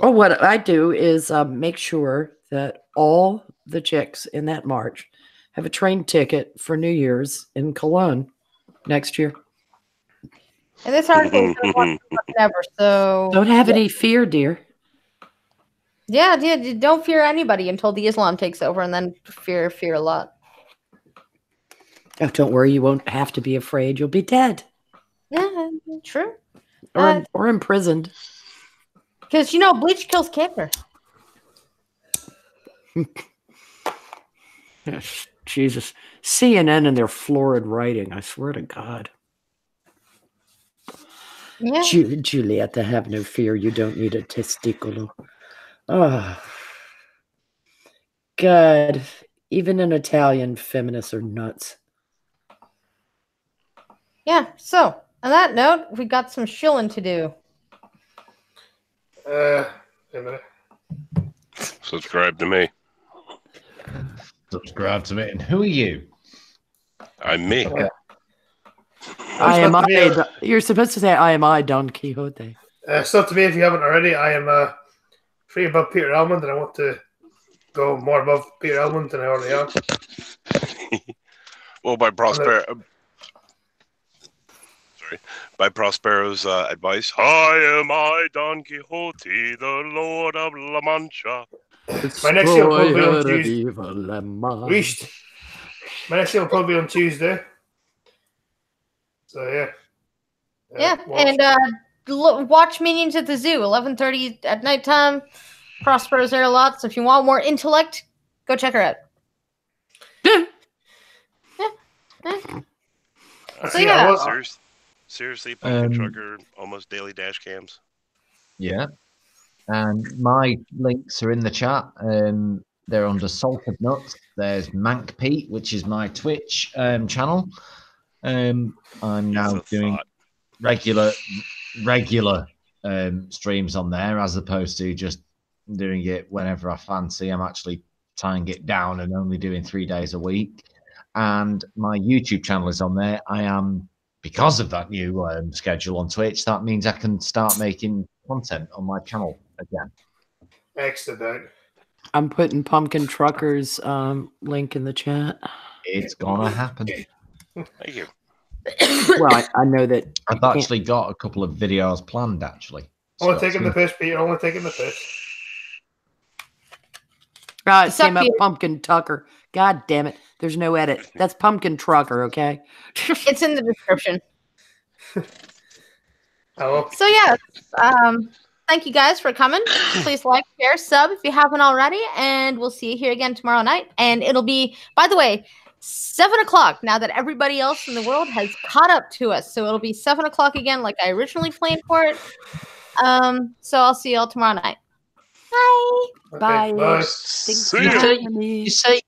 Well, what I do is make sure that all the chicks in that march have a train ticket for New Year's in Cologne next year. And this article is going to forever, so don't have any fear, dear. Yeah, don't fear anybody until the Islam takes over, and then fear a lot. Oh, don't worry, you won't have to be afraid. You'll be dead. Yeah, true. Or imprisoned. Because bleach kills cancer. Jesus, CNN and their florid writing. I swear to God. Yeah. Julieta, have no fear. You don't need a testiculo. Oh, God. Even in Italian, feminists are nuts. Yeah, so on that note, we got some shilling to do. A minute. Subscribe to me. Subscribe to me. And who are you? I'm me. You're supposed to say, I am I, Don Quixote. So to me, if you haven't already, I am free above Peter Elmond, and I want to go more above Peter Elmond than I already am. Well, by Prospero's advice, I am I, Don Quixote, the Lord of La Mancha. My next show will probably be on Destroyer of Tuesday. evil, Lemon. Reached. My next show will probably be on Tuesday. So yeah. Yeah, watch. and watch Minions at the Zoo, 11:30 at nighttime. Prospero's there a lot, so if you want more intellect, go check her out. So yeah. Seriously, Pumpkin Trucker, almost daily dash cams. Yeah. And my links are in the chat. They're under Salted Nuts. There's Mank Pete, which is my Twitch channel. I'm now doing regular streams on there as opposed to just doing it whenever I fancy. I'm actually tying it down and only doing 3 days a week. And my YouTube channel is on there. I am, because of that new schedule on Twitch, that means I can start making content on my channel again. Excellent. I'm putting Pumpkin Trucker's link in the chat. It's gonna happen. Thank you. Well, I know that I've actually got a couple of videos planned, actually. Only taking the piss, Peter. Only taking the piss. it came up Pumpkin Tucker. God damn it. There's no edit. That's Pumpkin Trucker, okay? It's in the description. Hello. So yeah, thank you guys for coming. Please like, share, sub if you haven't already, and we'll see you here again tomorrow night. And it'll be, by the way, 7 o'clock now that everybody else in the world has caught up to us. So it'll be 7 o'clock again, like I originally planned for it. So I'll see you all tomorrow night. Bye. Okay, bye. Thanks See for ya. having me. You say